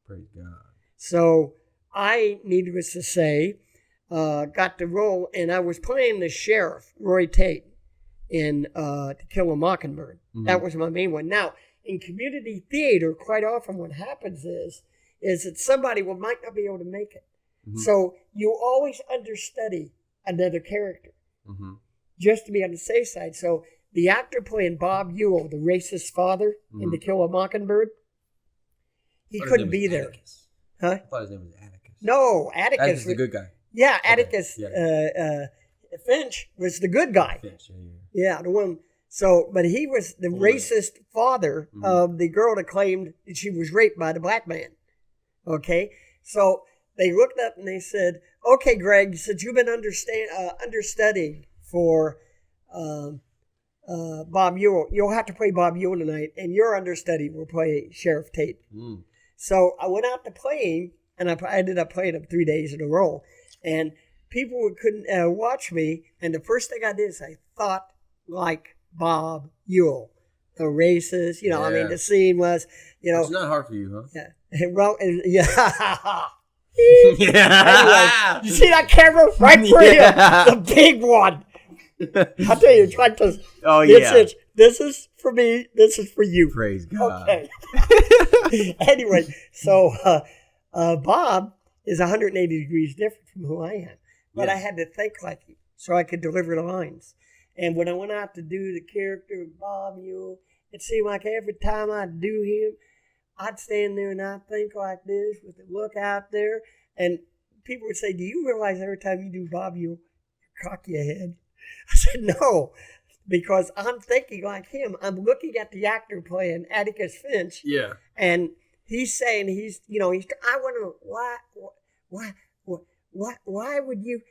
Praise God.
So I, needless to say, got the role, and I was playing the sheriff, Roy Tate, in To Kill a Mockingbird.
Mhm.
That was my main one. Now, in community theater, quite often what happens is that somebody might not be able to make it.
Mhm.
So you always understudy another character
Mhm.
just to be on the safe side. So the actor playing Bob Ewell, the racist father in To Kill a Mockingbird, he
I thought his
couldn't
name
be
was
there.
Atticus.
Huh?
I thought his name was Atticus.
No, Atticus.
Atticus is the good guy.
Yeah,
Okay,
Atticus
yeah.
Finch was the good guy.
Finch, yeah.
Yeah, the one. So, but he was the racist father
Mhm.
of the girl that claimed that she was raped by the black man. Okay, so they looked up and they said, "Okay, Greg, since you've been understudying for Bob Ewell, you'll have to play Bob Ewell tonight, and your understudy will play Sheriff Tate."
Mm.
So I went out to play him, and I ended up playing him 3 days in a row. And people couldn't watch me, and the first thing I did is I thought like Bob Ewell, the racist. I mean,
Yeah.
the scene was,
It's not hard for you, huh?
yeah. Well, yeah.
Yeah.
Anyway, you see that camera right for
Yeah.
him, the big one. I'll tell you, it's like this.
Oh,
This
yeah.
this is for me. This is for you.
Praise God.
Okay. Anyway, so Bob is 180 degrees different from who I am, but
Yeah.
I had to think like him so I could deliver the lines. And when I went out to do the character of Bob Ewell, it seemed like every time I'd do him, I'd stand there and I'd think like this with the look out there. And people would say, "Do you realize every time you do Bob Ewell, you cock your head?" I said, "No, because I'm thinking like him. I'm looking at the actor playing Atticus Finch,
Yeah.
and he's saying I want to why would you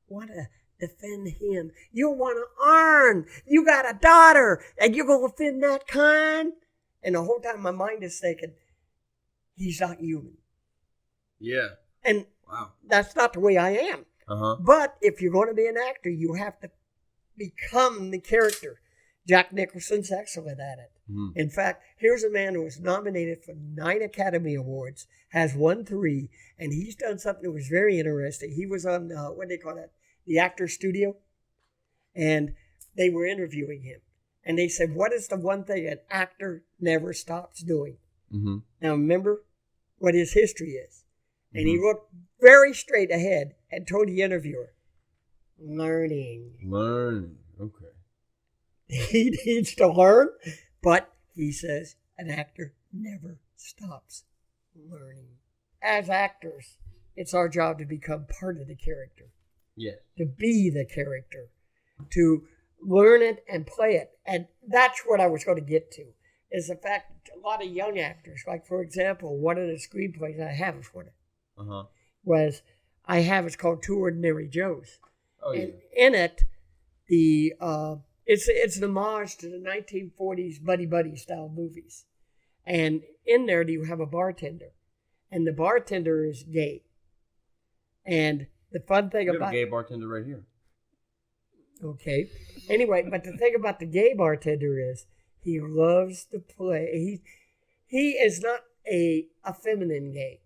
want to defend him? You want to earn. You got a daughter, and you're gonna defend that kind." And the whole time my mind is thinking, he's not human,
Yeah.
and
Wow.
that's not the way I am.
Uh-huh.
But if you're going to be an actor, you have to become the character. Jack Nicholson's excellent at it.
Mhm.
In fact, here's a man who was nominated for 9 Academy Awards, has won 3, and he's done something that was very interesting. He was on, what do they call that? The Actors Studio. And they were interviewing him. And they said, "What is the one thing an actor never stops doing?"
Mm-hmm.
Now, remember what his history is. And he
Mhm.
looked very straight ahead and told the interviewer, learning.
Learning. Okay.
He needs to learn, but he says an actor never stops learning. As actors, it's our job to become part of the character,
Yeah.
to be the character, to learn it and play it. And that's what I was going to get to, is the fact that a lot of young actors, like, for example, one of the screenplays I have for it
Uh-huh.
it's called Two Ordinary Joes.
Oh, yeah.
And in it, it's an homage to the 1940s buddy style movies. And in there, you have a bartender, and the bartender is gay. And the fun thing
We have
about
a gay bartender right here.
okay, anyway, but the thing about the gay bartender is he loves to play. He is not a feminine gay,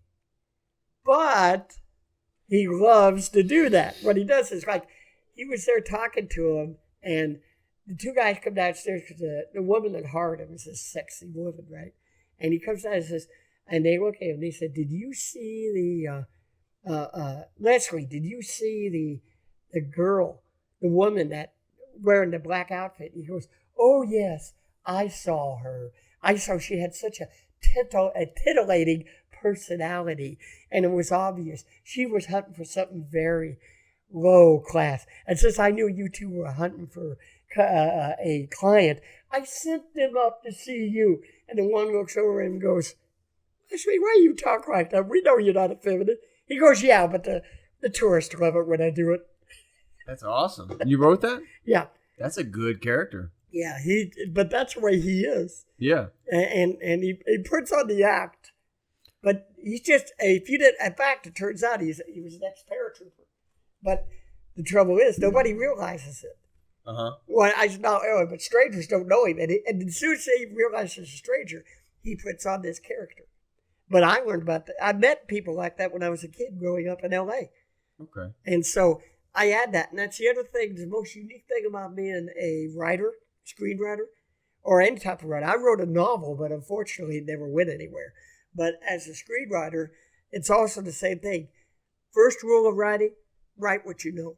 but he loves to do that. What he does is, like, he was there talking to him, and the two guys come downstairs because the woman that hired him is this sexy woman, right? And he comes down and says, and they look at him and they said, "Did you see Leslie, did you see the girl, the woman that wearing the black outfit?" And he goes, "Oh, yes, I saw her. I saw she had such a titillating personality, and it was obvious she was hunting for something very low class. And since I knew you two were hunting for a client, I sent them up to see you." And the one looks over and goes, "Leslie, why you talk like that? We know you're not a feminine." He goes, "Yeah, but the tourists love it when I do it."
That's awesome. You wrote that?
Yeah.
That's a good character.
Yeah, but that's the way he is.
Yeah.
And he puts on the act. But he's just, in fact, it turns out he was an ex-paratrooper. But the trouble is, nobody realizes it.
Uh-huh.
Well, but strangers don't know him. And as soon as he realizes a stranger, he puts on this character. But I learned about that. I met people like that when I was a kid growing up in L.A.
Okay.
And so I add that, and that's the other thing. The most unique thing about being a writer, screenwriter, or any type of writer. I wrote a novel, but unfortunately it never went anywhere. But as a screenwriter, it's also the same thing. First rule of writing, write what you know.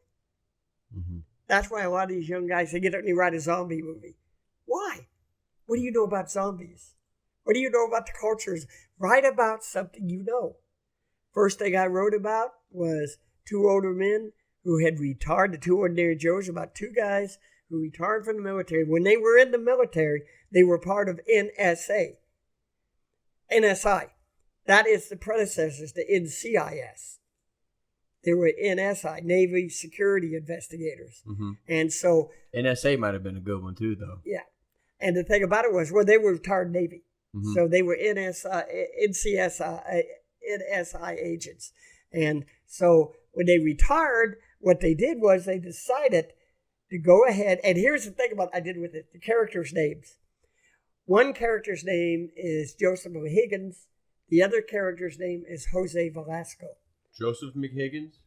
Mm-hmm.
That's why a lot of these young guys, they get up and they write a zombie movie. Why? What do you know about zombies? What do you know about the cultures? Write about something you know. First thing I wrote about was two older men who had retired, the two ordinary Joes, about two guys who retired from the military. When they were in the military, they were part of NSI. That is the predecessors to NCIS. They were NSI, Navy Security Investigators.
Mm-hmm.
And so...
NSA might have been a good one too, though.
Yeah. And the thing about it was, well, they were retired Navy.
Mm-hmm.
So they were NSI agents. And so when they retired, what they did was they decided to go ahead. And here's the thing about I did with it, the characters' names. One character's name is Joseph O'Higgins. The other character's name is Jose Velasco.
Joseph McHiggins?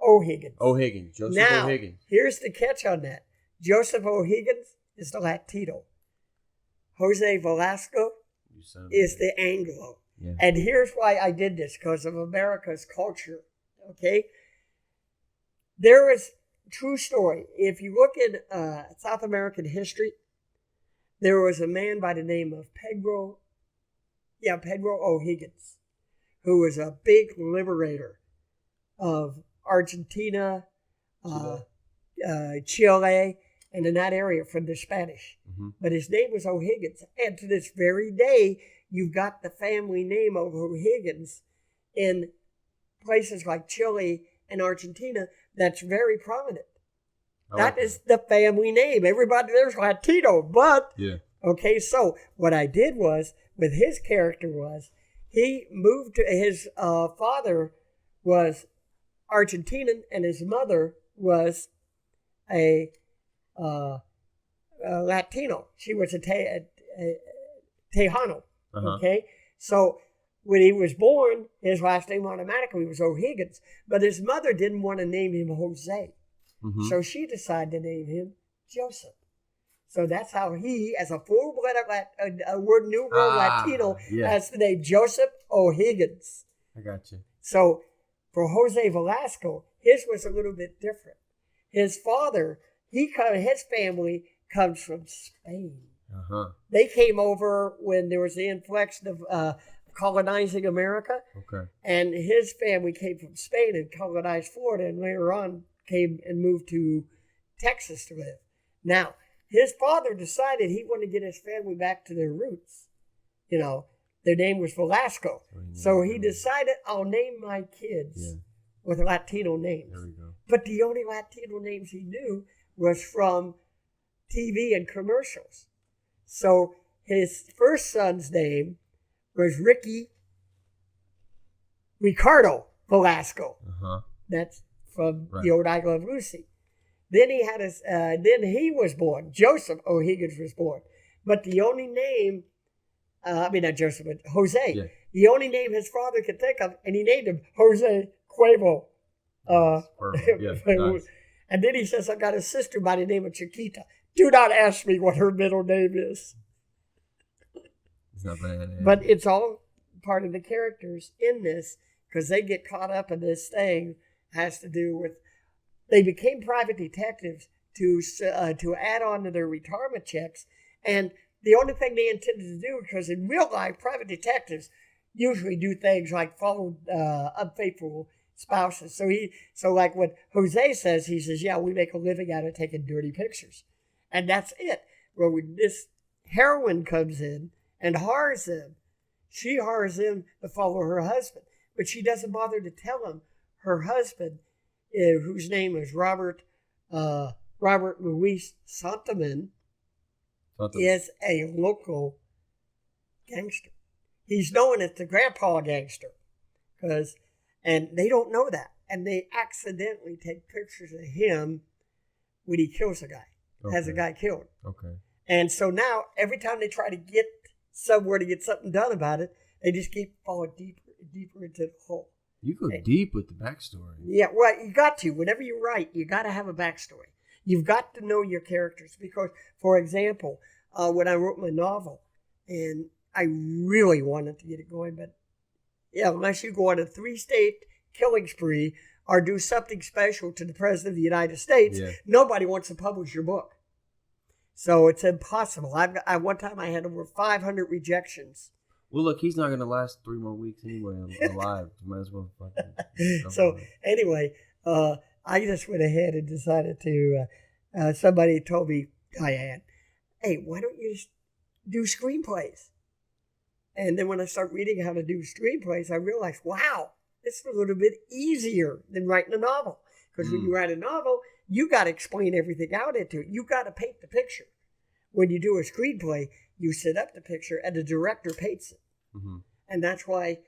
O'Higgins.
O'Higgins. Joseph
now,
O'Higgins.
Here's the catch on that. Joseph O'Higgins is the Latino. Jose Velasco is the Anglo.
Yeah.
And here's why I did this, because of America's culture. Okay? There is true story. If you look in South American history, there was a man by the name of Pedro O'Higgins, who was a big liberator of Argentina, Chile, and in that area from the Spanish.
Mm-hmm.
But his name was O'Higgins. And to this very day, you've got the family name of O'Higgins in places like Chile and Argentina that's very prominent. That is the family name. Everybody there's Latino, but
yeah.
Okay, so what I did was with his character was he moved to his father was Argentinian and his mother was a Latino. She was a Tejano.
Uh-huh.
Okay, so when he was born, his last name automatically was O'Higgins, but his mother didn't want to name him Jose.
Mm-hmm.
So she decided to name him Joseph. So that's how he, as a full-blooded New World Latino, has the name Joseph O'Higgins.
I got you.
So for Jose Velasco, his was a little bit different. His father, his family comes from Spain.
Uh-huh.
They came over when there was the influx of colonizing America.
Okay.
And his family came from Spain and colonized Florida, and later on came and moved to Texas to live. Now, his father decided he wanted to get his family back to their roots. You know, their name was Velasco. So he decided, I'll name my kids with Latino names.
There we go.
But the only Latino names he knew was from TV and commercials. So his first son's name was Ricardo Velasco.
Uh-huh.
That's from The Old I Love Lucy. Then he had then he was born. Joseph O'Higgins was born. But the only name, not Joseph, but Jose. Yeah. The only name his father could think of, and he named him Jose Cuervo.
Nice.
And then he says, I've got a sister by the name of Chiquita. Do not ask me what her middle name is.
It's not bad.
But it's all part of the characters in this, because they get caught up in this thing. Has to do with they became private detectives to add on to their retirement checks, and the only thing they intended to do, because in real life, private detectives usually do things like follow unfaithful spouses. So like what Jose says, he says, yeah, we make a living out of taking dirty pictures, and that's it. Well, when this heroine comes in and hires them, she hires them to follow her husband, but she doesn't bother to tell him her husband, whose name is Robert Luis Santaman, is a local gangster. He's known as the grandpa gangster, and they don't know that, and they accidentally take pictures of him when he kills a guy, has a guy killed.
Okay.
And so now every time they try to get somewhere to get something done about it, they just keep falling deeper and deeper into the hole.
You go deep with the backstory.
Yeah, well, you got to. Whenever you write, you got to have a backstory. You've got to know your characters because, for example, when I wrote my novel, and I really wanted to get it going, but yeah, unless you go on a 3-state killing spree or do something special to the President of the United States, nobody wants to publish your book. So it's impossible. One time I had over 500 rejections.
Well, look, he's not going to last 3 more weeks anyway alive. You might as well fucking...
So, anyway, I just went ahead and decided to... somebody told me, Diane, hey, why don't you just do screenplays? And then when I started reading how to do screenplays, I realized, wow, it's a little bit easier than writing a novel. Because when you write a novel, you got to explain everything out into it. You got to paint the picture. When you do a screenplay, you set up the picture and the director paints it. Mm-hmm. And that's why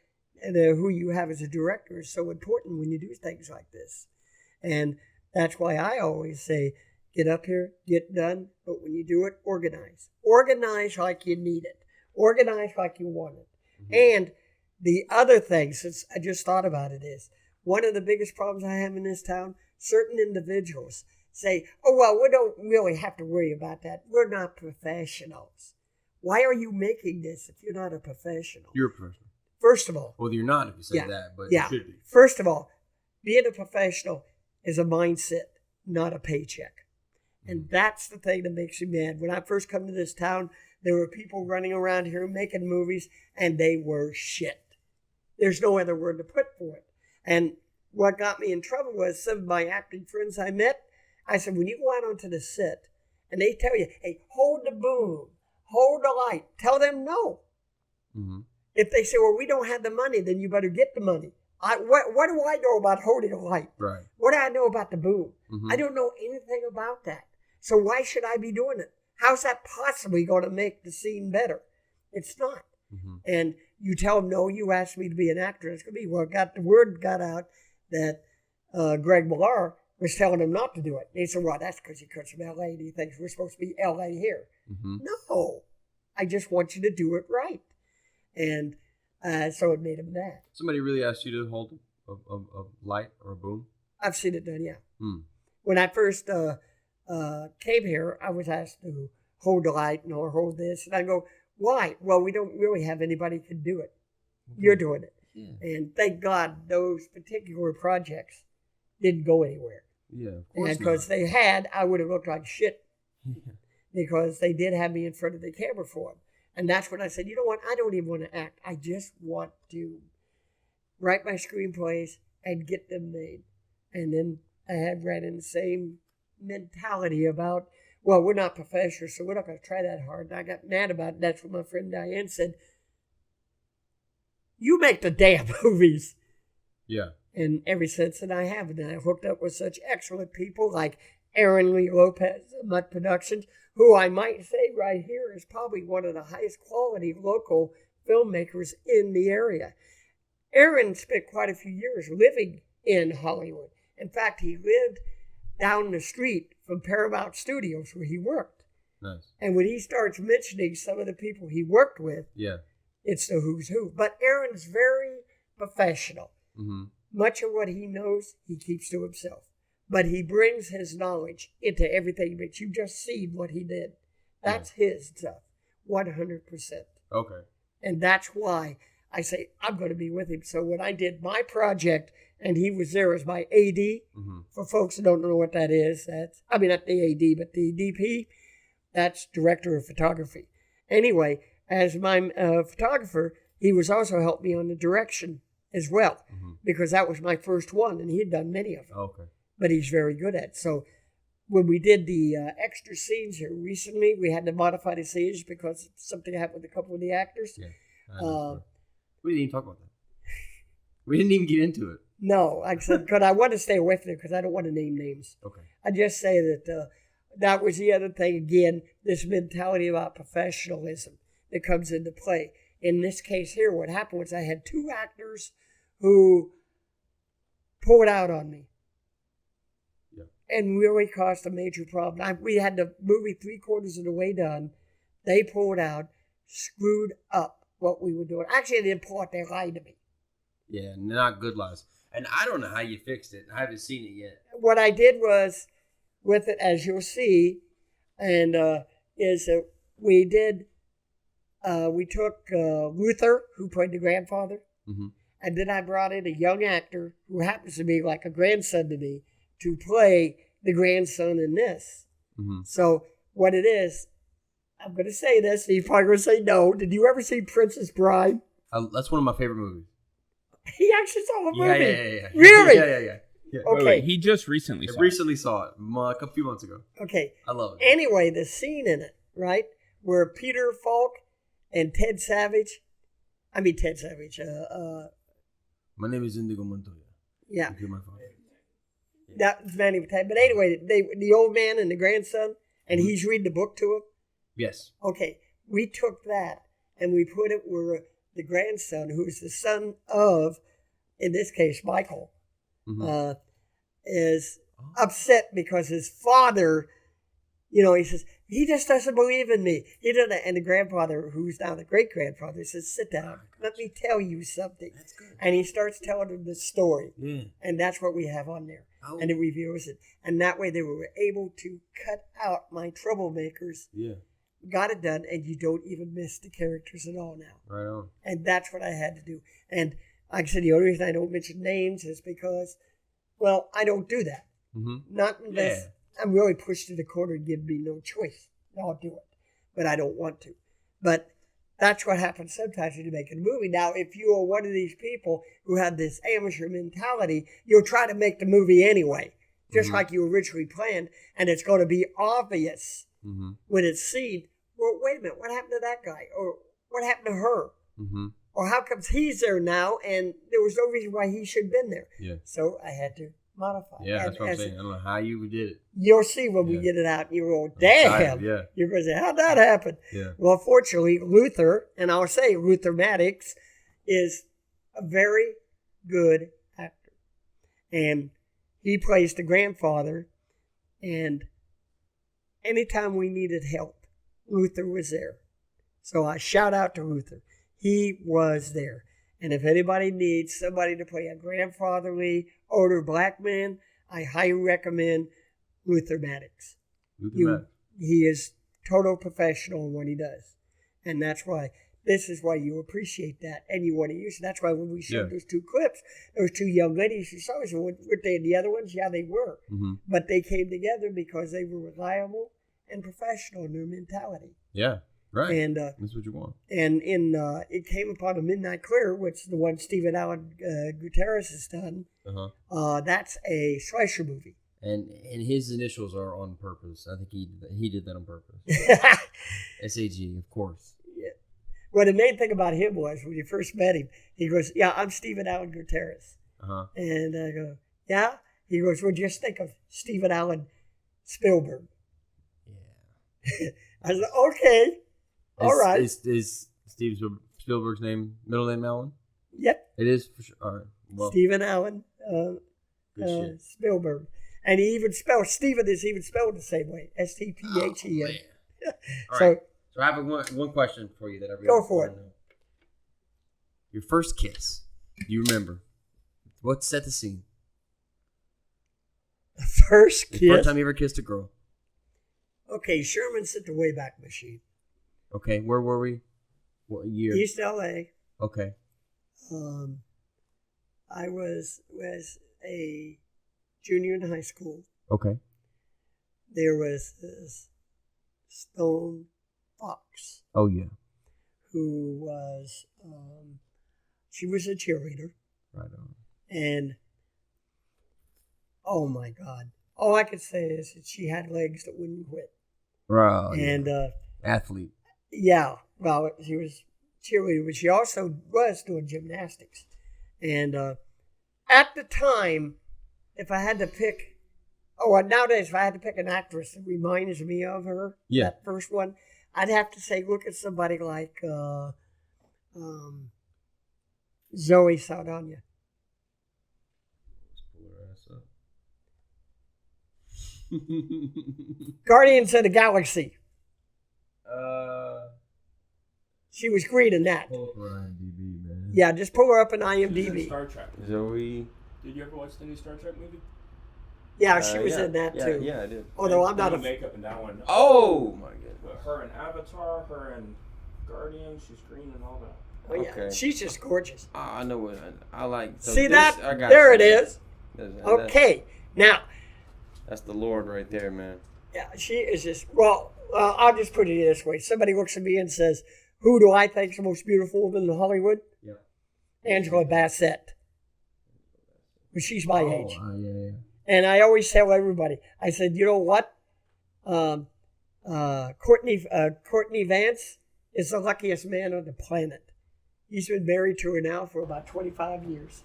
who you have as a director is so important when you do things like this. And that's why I always say, get up here, get done, but when you do it, organize. Organize like you need it. Organize like you want it. Mm-hmm. And the other thing, since I just thought about it, is one of the biggest problems I have in this town, certain individuals say, oh, well, we don't really have to worry about that. We're not professionals. Why are you making this if you're not a professional?
You're a professional.
First of all.
Well, you're not if you say that, but you should be.
First of all, being a professional is a mindset, not a paycheck. And that's the thing that makes me mad. When I first come to this town, there were people running around here making movies, and they were shit. There's no other word to put for it. And what got me in trouble was some of my acting friends I met. I said, when you go out onto the set, and they tell you, hey, hold the boom, hold the light, tell them no. Mm-hmm. If they say, well, we don't have the money, then you better get the money. What do I know about holding a light?
Right.
What do I know about the boom?
Mm-hmm.
I don't know anything about that. So why should I be doing it? How's that possibly going to make the scene better? It's not. Mm-hmm. And you tell them, no, you asked me to be an actor. It's going to be, well, the word got out that Greg Marlar was telling him not to do it. And he said, well, that's because he comes from L.A. and he thinks we're supposed to be L.A. here. Mm-hmm. No, I just want you to do it right. And so it made him mad.
Somebody really asked you to hold a light or a boom?
I've seen it done, yeah. When I first came here, I was asked to hold the light or hold this. And I go, why? Well, we don't really have anybody who can do it. Okay. You're doing it. Yeah. And thank God those particular projects didn't go anywhere.
Yeah, of course.
And because they had, I would have looked like shit. Because they did have me in front of the camera for them. And that's when I said, you know what? I don't even want to act. I just want to write my screenplays and get them made. And then I had right in the same mentality about, well, we're not professionals, so we're not going to try that hard. And I got mad about it. That's when my friend Diane said, you make the damn movies.
Yeah.
And ever since then I have. And I hooked up with such excellent people like Aaron Lee Lopez of Mutt Productions, who I might say right here is probably one of the highest quality local filmmakers in the area. Aaron spent quite a few years living in Hollywood. In fact, he lived down the street from Paramount Studios where he worked.
Nice.
And when he starts mentioning some of the people he worked with, it's the who's who. But Aaron's very professional. Mm-hmm. Much of what he knows, he keeps to himself. But he brings his knowledge into everything. But you just seen what he did. That's his stuff, 100%.
Okay.
And that's why I say I'm going to be with him. So when I did my project, and he was there as my AD, for folks who don't know what that is, not the AD, but the DP, that's Director of Photography. Anyway, as my photographer, he was also helping me on the direction as well, because that was my first one, and he had done many of them.
Okay.
But he's very good at it. So when we did the extra scenes here recently, we had to modify the scenes because something happened with a couple of the actors.
Yeah. We didn't even talk about that. We didn't even get into it.
No, I said, because I want to stay away from it because I don't want to name names.
Okay.
I just say that that was the other thing, again, this mentality about professionalism that comes into play. In this case here, what happened was I had 2 actors who pulled out on me. Yeah. And really caused a major problem. We had the movie 3/4 of the way done. They pulled out, screwed up what we were doing. Actually, they didn't pull out, they lied to me.
Yeah, not good lies. And I don't know how you fixed it. I haven't seen it yet.
What I did was, with it, as you'll see, and is that we took Luther, who played the grandfather,
Mm-hmm.
and then I brought in a young actor who happens to be like a grandson to me to play the grandson in this.
Mm-hmm.
So what it is, I'm going to say this, and you're probably going to say no. Did you ever see Princess Bride?
That's one of my favorite movies.
He actually saw a movie.
Yeah.
Really?
Yeah.
Okay.
Wait, he just recently
I
saw
recently saw it a few months ago.
Okay.
I love it.
Anyway, the scene in it, right, where Peter Falk and Ted Savage. My
name is Indigo Montoya.
Yeah.
You my father.
That's Manny Patel. But anyway, the old man and the grandson, and he's reading the book to him.
Yes.
Okay, we took that and we put it where the grandson, who is the son of, in this case, Michael,
Mm-hmm.
is upset because his father, he says, he just doesn't believe in me. He doesn't. And the grandfather, who's now the great-grandfather, says, sit down. Let me tell you something.
That's good.
And he starts telling him the story.
Yeah.
And that's what we have on there.
Oh.
And it reviews it. And that way they were able to cut out my troublemakers.
Yeah.
Got it done, and you don't even miss the characters at all now.
Right on.
And that's what I had to do. And like I said, the only reason I don't mention names is because, well, I don't do that.
Mm-hmm.
Not unless I'm really pushed to the corner and give me no choice. I'll do it. But I don't want to. But that's what happens sometimes when you make a movie. Now, if you are one of these people who have this amateur mentality, you'll try to make the movie anyway, just like you originally planned, and it's going to be obvious when it's seen. Well, wait a minute, what happened to that guy? Or what happened to her?
Mm-hmm.
Or how comes he's there now and there was no reason why he should have been there?
Yeah.
So I had to modify.
Yeah,
And
that's what I'm saying. I don't know how you did it.
You'll see when we get it out and you're going, damn.
Excited, yeah.
You're going to say, how'd that happen?
Yeah.
Well, fortunately, Luther, and I'll say Luther Maddox, is a very good actor. And he plays the grandfather. And anytime we needed help, Luther was there. So I shout out to Luther. He was there. And if anybody needs somebody to play a grandfatherly, older black man, I highly recommend Luther Maddox. He is total professional in what he does. And that's why, this is why you appreciate that and you want to use it. That's why when we showed those two clips, those two young ladies, you saw us, were they the other ones? Yeah, they were.
Mm-hmm.
But they came together because they were reliable and professional in their mentality.
Yeah, right.
And
that's what you want.
And it came upon a Midnight Clear, which the one Stephen Allen Gutierrez has done. That's a slasher movie.
And his initials are on purpose. I think he did that on purpose. SAG, of course.
Yeah. Well, the main thing about him was when you first met him, he goes, "Yeah, I'm Stephen Allen Gutierrez." And I go, "Yeah." He goes, "Well, just think of Stephen Allen Spielberg." Yeah. I was like, "Okay, all right."
Is Steve Spielberg's middle name Allen?
Yep.
It is for sure. All right. Well,
Stephen Allen Spielberg. And he even spelled, Stephen is even spelled the same way. STPHEN.
All right. So I have one question for you that I really
go for it.
Know. Your first kiss. Do you remember? What set the scene?
First kiss?
The first time you ever kissed a girl.
Okay, Sherman's at the Wayback Machine.
Okay, where were we? What year?
East LA.
Okay.
I was a junior in high school.
Okay.
There was this Stone Fox.
Oh, yeah.
Who was, she was a cheerleader.
Right on.
And, oh my God. All I could say is that she had legs that wouldn't quit.
Right.
And,
athlete.
Yeah. Well, she was cheerleader, but she also was doing gymnastics. And at the time, if I had to pick, nowadays, if I had to pick an actress that reminds me of her, that first one, I'd have to say, look at somebody like Zoe Saldana.
Let's pull her ass up.
Guardians of the Galaxy. She was green in that.
Pull up her IMDb, man.
Yeah, just pull her up in
She was in
IMDb.
Star Trek.
Zoe.
Did you ever watch the new Star Trek movie?
Yeah, she was in that
yeah,
too.
Yeah, I did.
Although I'm not
No
a
makeup in that one.
Oh my god.
But her in Avatar, her in Guardian, she's green and all that.
Oh, yeah.
Okay.
She's just gorgeous.
I know what I like. So
See
this,
that?
I got
There
you.
it is.
That's-
Okay. Now,
That's the Lord right there, man.
yeah, she is just, well, I'll just put it this way. Somebody looks at me and says, who do I think is the most beautiful woman in Hollywood?
Yeah.
Angela Bassett. But she's my age.
Yeah.
And I always tell everybody, I said, you know what? Courtney Vance is the luckiest man on the planet. He's been married to her now for about 25 years.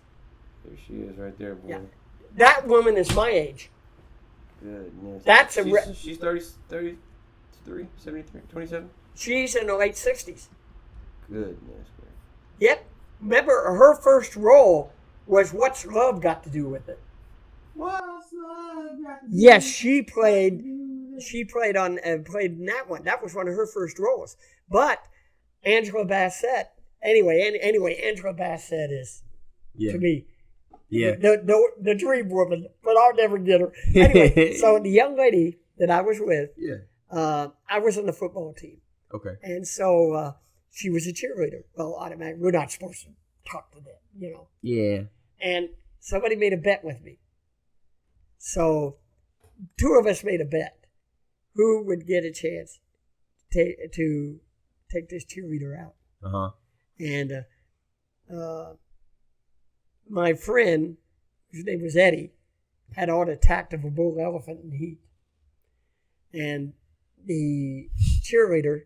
There she is right there, boy.
Yeah. That woman is my age.
Goodness.
That's
She's 33, 73, 27?
She's in the late 60s.
Goodness, man.
Yep. Remember, her first role was What's Love Got to Do with It?
What's love got to do?
Yes, she played in that one. That was one of her first roles. But Angela Bassett, anyway, Angela Bassett is, to me, the dream woman, but I'll never get her. Anyway, so the young lady that I was with, I was on the football team.
Okay.
And so she was a cheerleader. Well, automatically, we're not supposed to talk to them, you know.
Yeah.
And somebody made a bet with me. So two of us made a bet. Who would get a chance to take this cheerleader out?
Uh-huh.
And my friend, whose name was Eddie, had on a tact of a bull elephant in heat. And the cheerleader,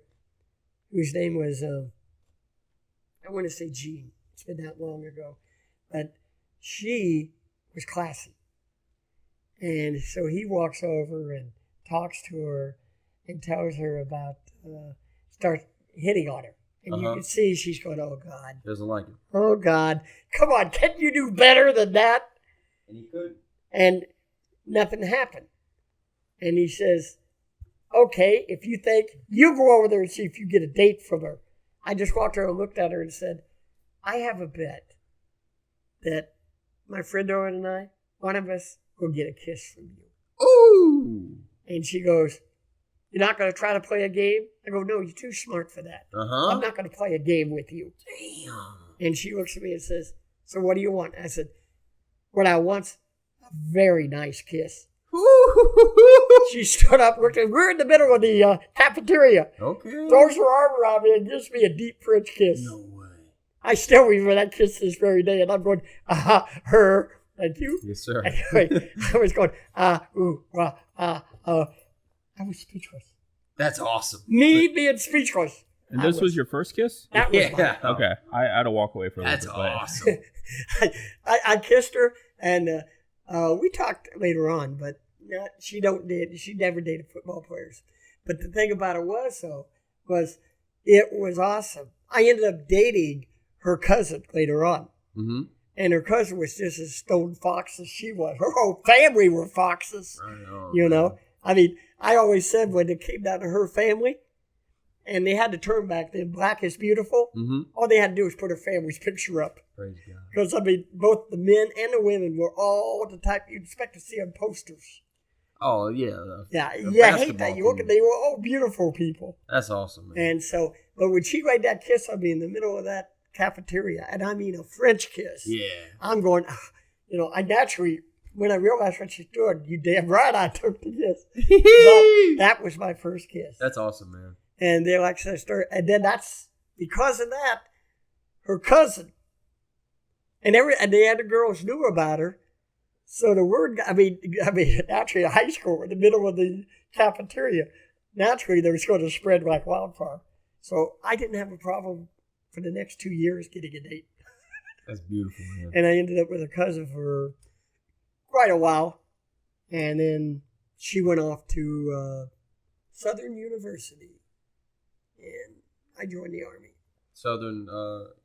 whose name was, I want to say Jean. It's been that long ago. But she was classy. And so he walks over and talks to her and tells her about, starts hitting on her. And you can see she's going, oh, God.
Doesn't like it.
Oh, God. Come on, can't you do better than that?
And he could.
And nothing happened. And he says, okay, if you think, you go over there and see if you get a date from her. I just walked over and looked at her and said, I have a bet that my friend Owen and I, one of us will get a kiss from you.
Ooh.
And she goes, you're not going to try to play a game? I go, no, you're too smart for that.
Uh-huh.
I'm not going to play a game with you.
Damn.
And she looks at me and says, so what do you want? I said, what I want's a very nice kiss. She stood up, looked at, we're in the middle of the cafeteria.
Okay.
Throws her arm around me and gives me a deep French kiss.
No way.
I still remember that kiss this very day, and I'm going, her, thank you.
Yes, sir.
Anyway, I was going, I was speechless.
That's awesome.
Me being speechless.
And this was your first kiss?
That was
Yeah.
Okay. I had to walk away for a
That's
little bit.
awesome.
I kissed her, and we talked later on, but she never dated football players. But the thing about it was it was awesome. I ended up dating her cousin later on.
Mm-hmm.
And her cousin was just as stone fox as she was. Her whole family were foxes. You know? I mean, I always said when it came down to her family, and they had to turn back then, Black is Beautiful, all they had to do was put her family's picture up.
Praise God.
Because, I mean, both the men and the women were all the type you'd expect to see on posters.
Oh, yeah.
Yeah, I hate that. You look at they were all beautiful people.
That's awesome, man.
And so, but when she laid that kiss on me in the middle of that cafeteria, and I mean a French kiss, I'm going, I naturally, when I realized what she stood, you damn right I took the kiss. But that was my first kiss.
That's awesome, man.
And they like to start, and then that's because of that, her cousin, and the other girls knew about her. So the word, I mean, naturally, in high school, in the middle of the cafeteria, naturally, they was going to spread like wildfire. So I didn't have a problem for the next 2 years getting a date.
That's beautiful, man.
And I ended up with a cousin for quite a while. And then she went off to Southern University. And I joined the Army.
Southern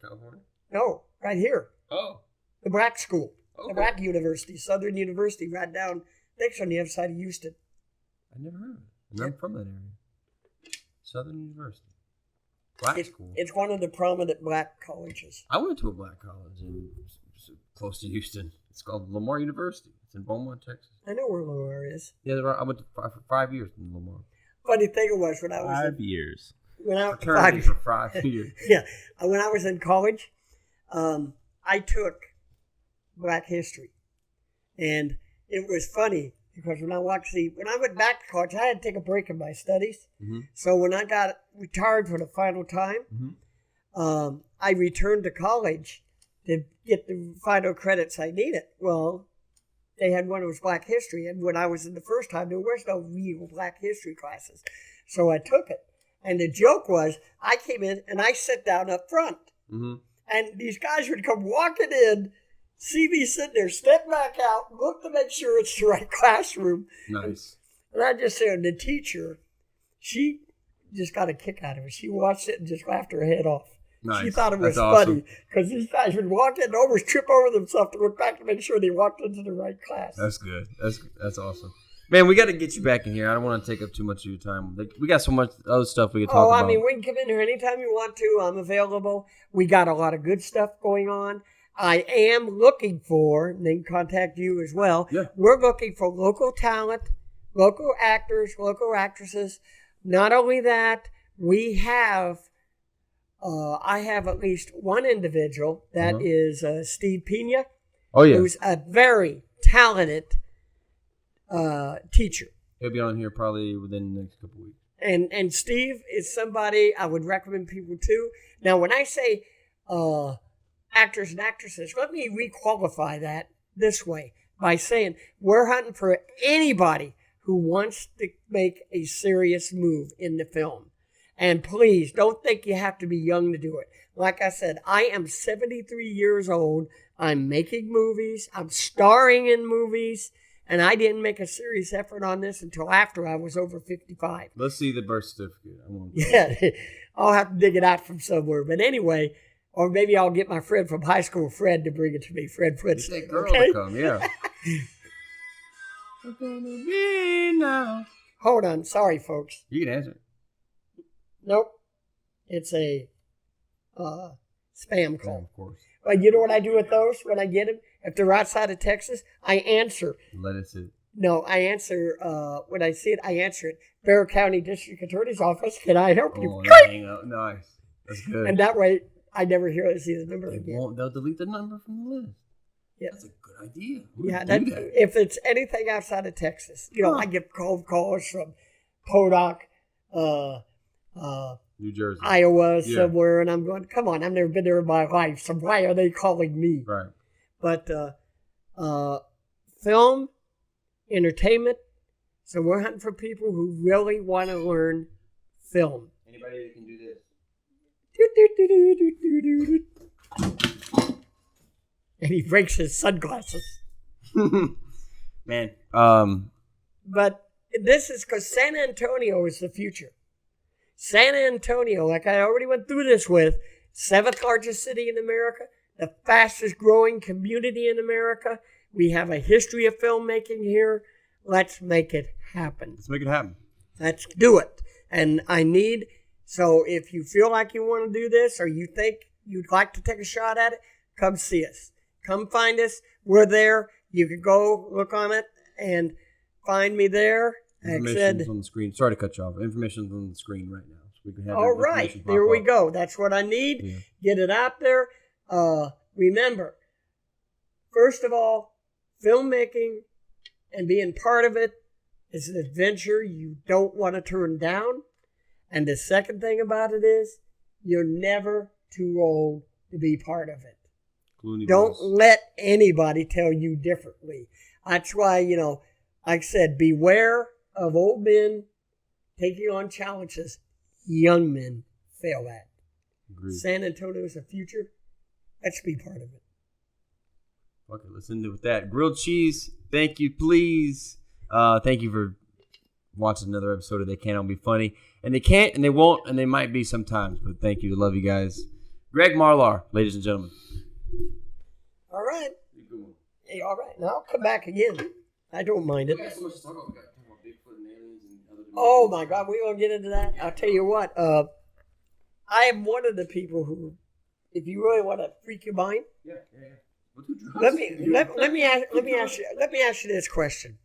California?
No, right here.
Oh.
The Brack School.
Okay.
The Brack University, Southern University, right down, I think it's on the other side of Houston.
I never heard of it. And I'm from that area. Southern University. Black school.
It's one of the prominent black colleges.
I went to a black college in close to Houston. It's called Lamar University. It's in Beaumont, Texas.
I know where Lamar is.
Yeah, I went to for 5 years in Lamar.
Funny thing was when I was
5 years.
when I
Fraternity for 5 years.
Yeah, when I was in college, I took Black History, and it was funny because when I went back to college, I had to take a break in my studies.
Mm-hmm.
So when I got retired for the final time, I returned to college to get the final credits I needed. Well, they had one that was Black History, and when I was in the first time, there was no real Black History classes. So I took it. And the joke was, I came in and I sat down up front.
Mm-hmm.
And these guys would come walking in, see me sitting there, step back out, look to make sure it's the right classroom.
Nice.
And I just said, the teacher, she just got a kick out of it. She watched it and just laughed her head off.
Nice.
She thought it was
That's awesome.
funny because these guys would walk in and almost trip over themselves to look back to make sure they walked into the right class.
That's good. That's awesome. Man, we got to get you back in here. I don't want to take up too much of your time. We got so much other stuff we can talk about.
I mean, we can come in here anytime you want to. I'm available. We got a lot of good stuff going on. I am looking for, and they can contact you as well.
Yeah.
We're looking for local talent, local actors, local actresses. Not only that, we have, I have at least one individual that is Steve Pena.
Oh, yeah.
Who's a very talented teacher.
He'll be on here probably within the next couple of weeks.
And Steve is somebody I would recommend people to. Now, when I say actors and actresses, let me requalify that this way by saying we're hunting for anybody who wants to make a serious move in the film. And please, don't think you have to be young to do it. Like I said, I am 73 years old. I'm making movies. I'm starring in movies. And I didn't make a serious effort on this until after I was over 55.
Let's see the birth certificate.
Yeah, I'll have to dig it out from somewhere. But anyway, or maybe I'll get my friend from high school, Fred, to bring it to me. Fred Fritz.
That girl
Okay?
to come, yeah. We're gonna be now.
Hold on. Sorry, folks.
You can answer it.
Nope. It's a spam call.
Of course.
But you know what I do with those when I get them? If they're outside of Texas, I answer.
Let it sit.
No, I answer. When I see it, I answer it. Bear County District Attorney's Office. Can I help you?
Oh, hang up. Nice. That's good.
And that way, I never see the number again.
They'll delete the number from the list.
Yeah.
That's a good idea.
Yeah,
Do
that, if it's anything outside of Texas, I get cold calls from Podok,
New Jersey,
Iowa, somewhere, and I'm going, come on, I've never been there in my life, so why are they calling me?
Right.
But film, entertainment, so we're hunting for people who really want to learn film.
Anybody that can do this.
And he breaks his sunglasses.
Man.
But this is because San Antonio is the future. San Antonio, like I already went through this with, 7th largest city in America, the fastest growing community in America. We have a history of filmmaking here. Let's make it happen.
Let's make it happen.
Let's do it. And so if you feel like you want to do this or you think you'd like to take a shot at it, come see us. Come find us. We're there. You can go look on it and find me there.
Information's on the screen. Sorry to cut you off. Information's on the screen right now. So we can have
all right. There we go. That's what I need.
Yeah.
Get it out there. Remember, first of all, filmmaking and being part of it is an adventure you don't want to turn down. And the second thing about it is you're never too old to be part of it. Don't let anybody tell you differently. That's why, like I said, beware of old men taking on challenges young men fail at.
Agreed.
San Antonio is the future. Let's be part of it.
Okay, let's end it with that. Grilled cheese, thank you, please. Thank you for watching another episode of They Can't All Be Funny. And they can't, and they won't, and they might be sometimes. But thank you. Love you guys. Greg Marlar, ladies and gentlemen.
All right. Hey, all right. Now I'll come back again. I don't mind it. Oh, my God. We're going to get into that? I'll tell you what. I am one of the people who, if you really want to freak your mind,
Yeah. We'll do drugs.
let me ask you this question.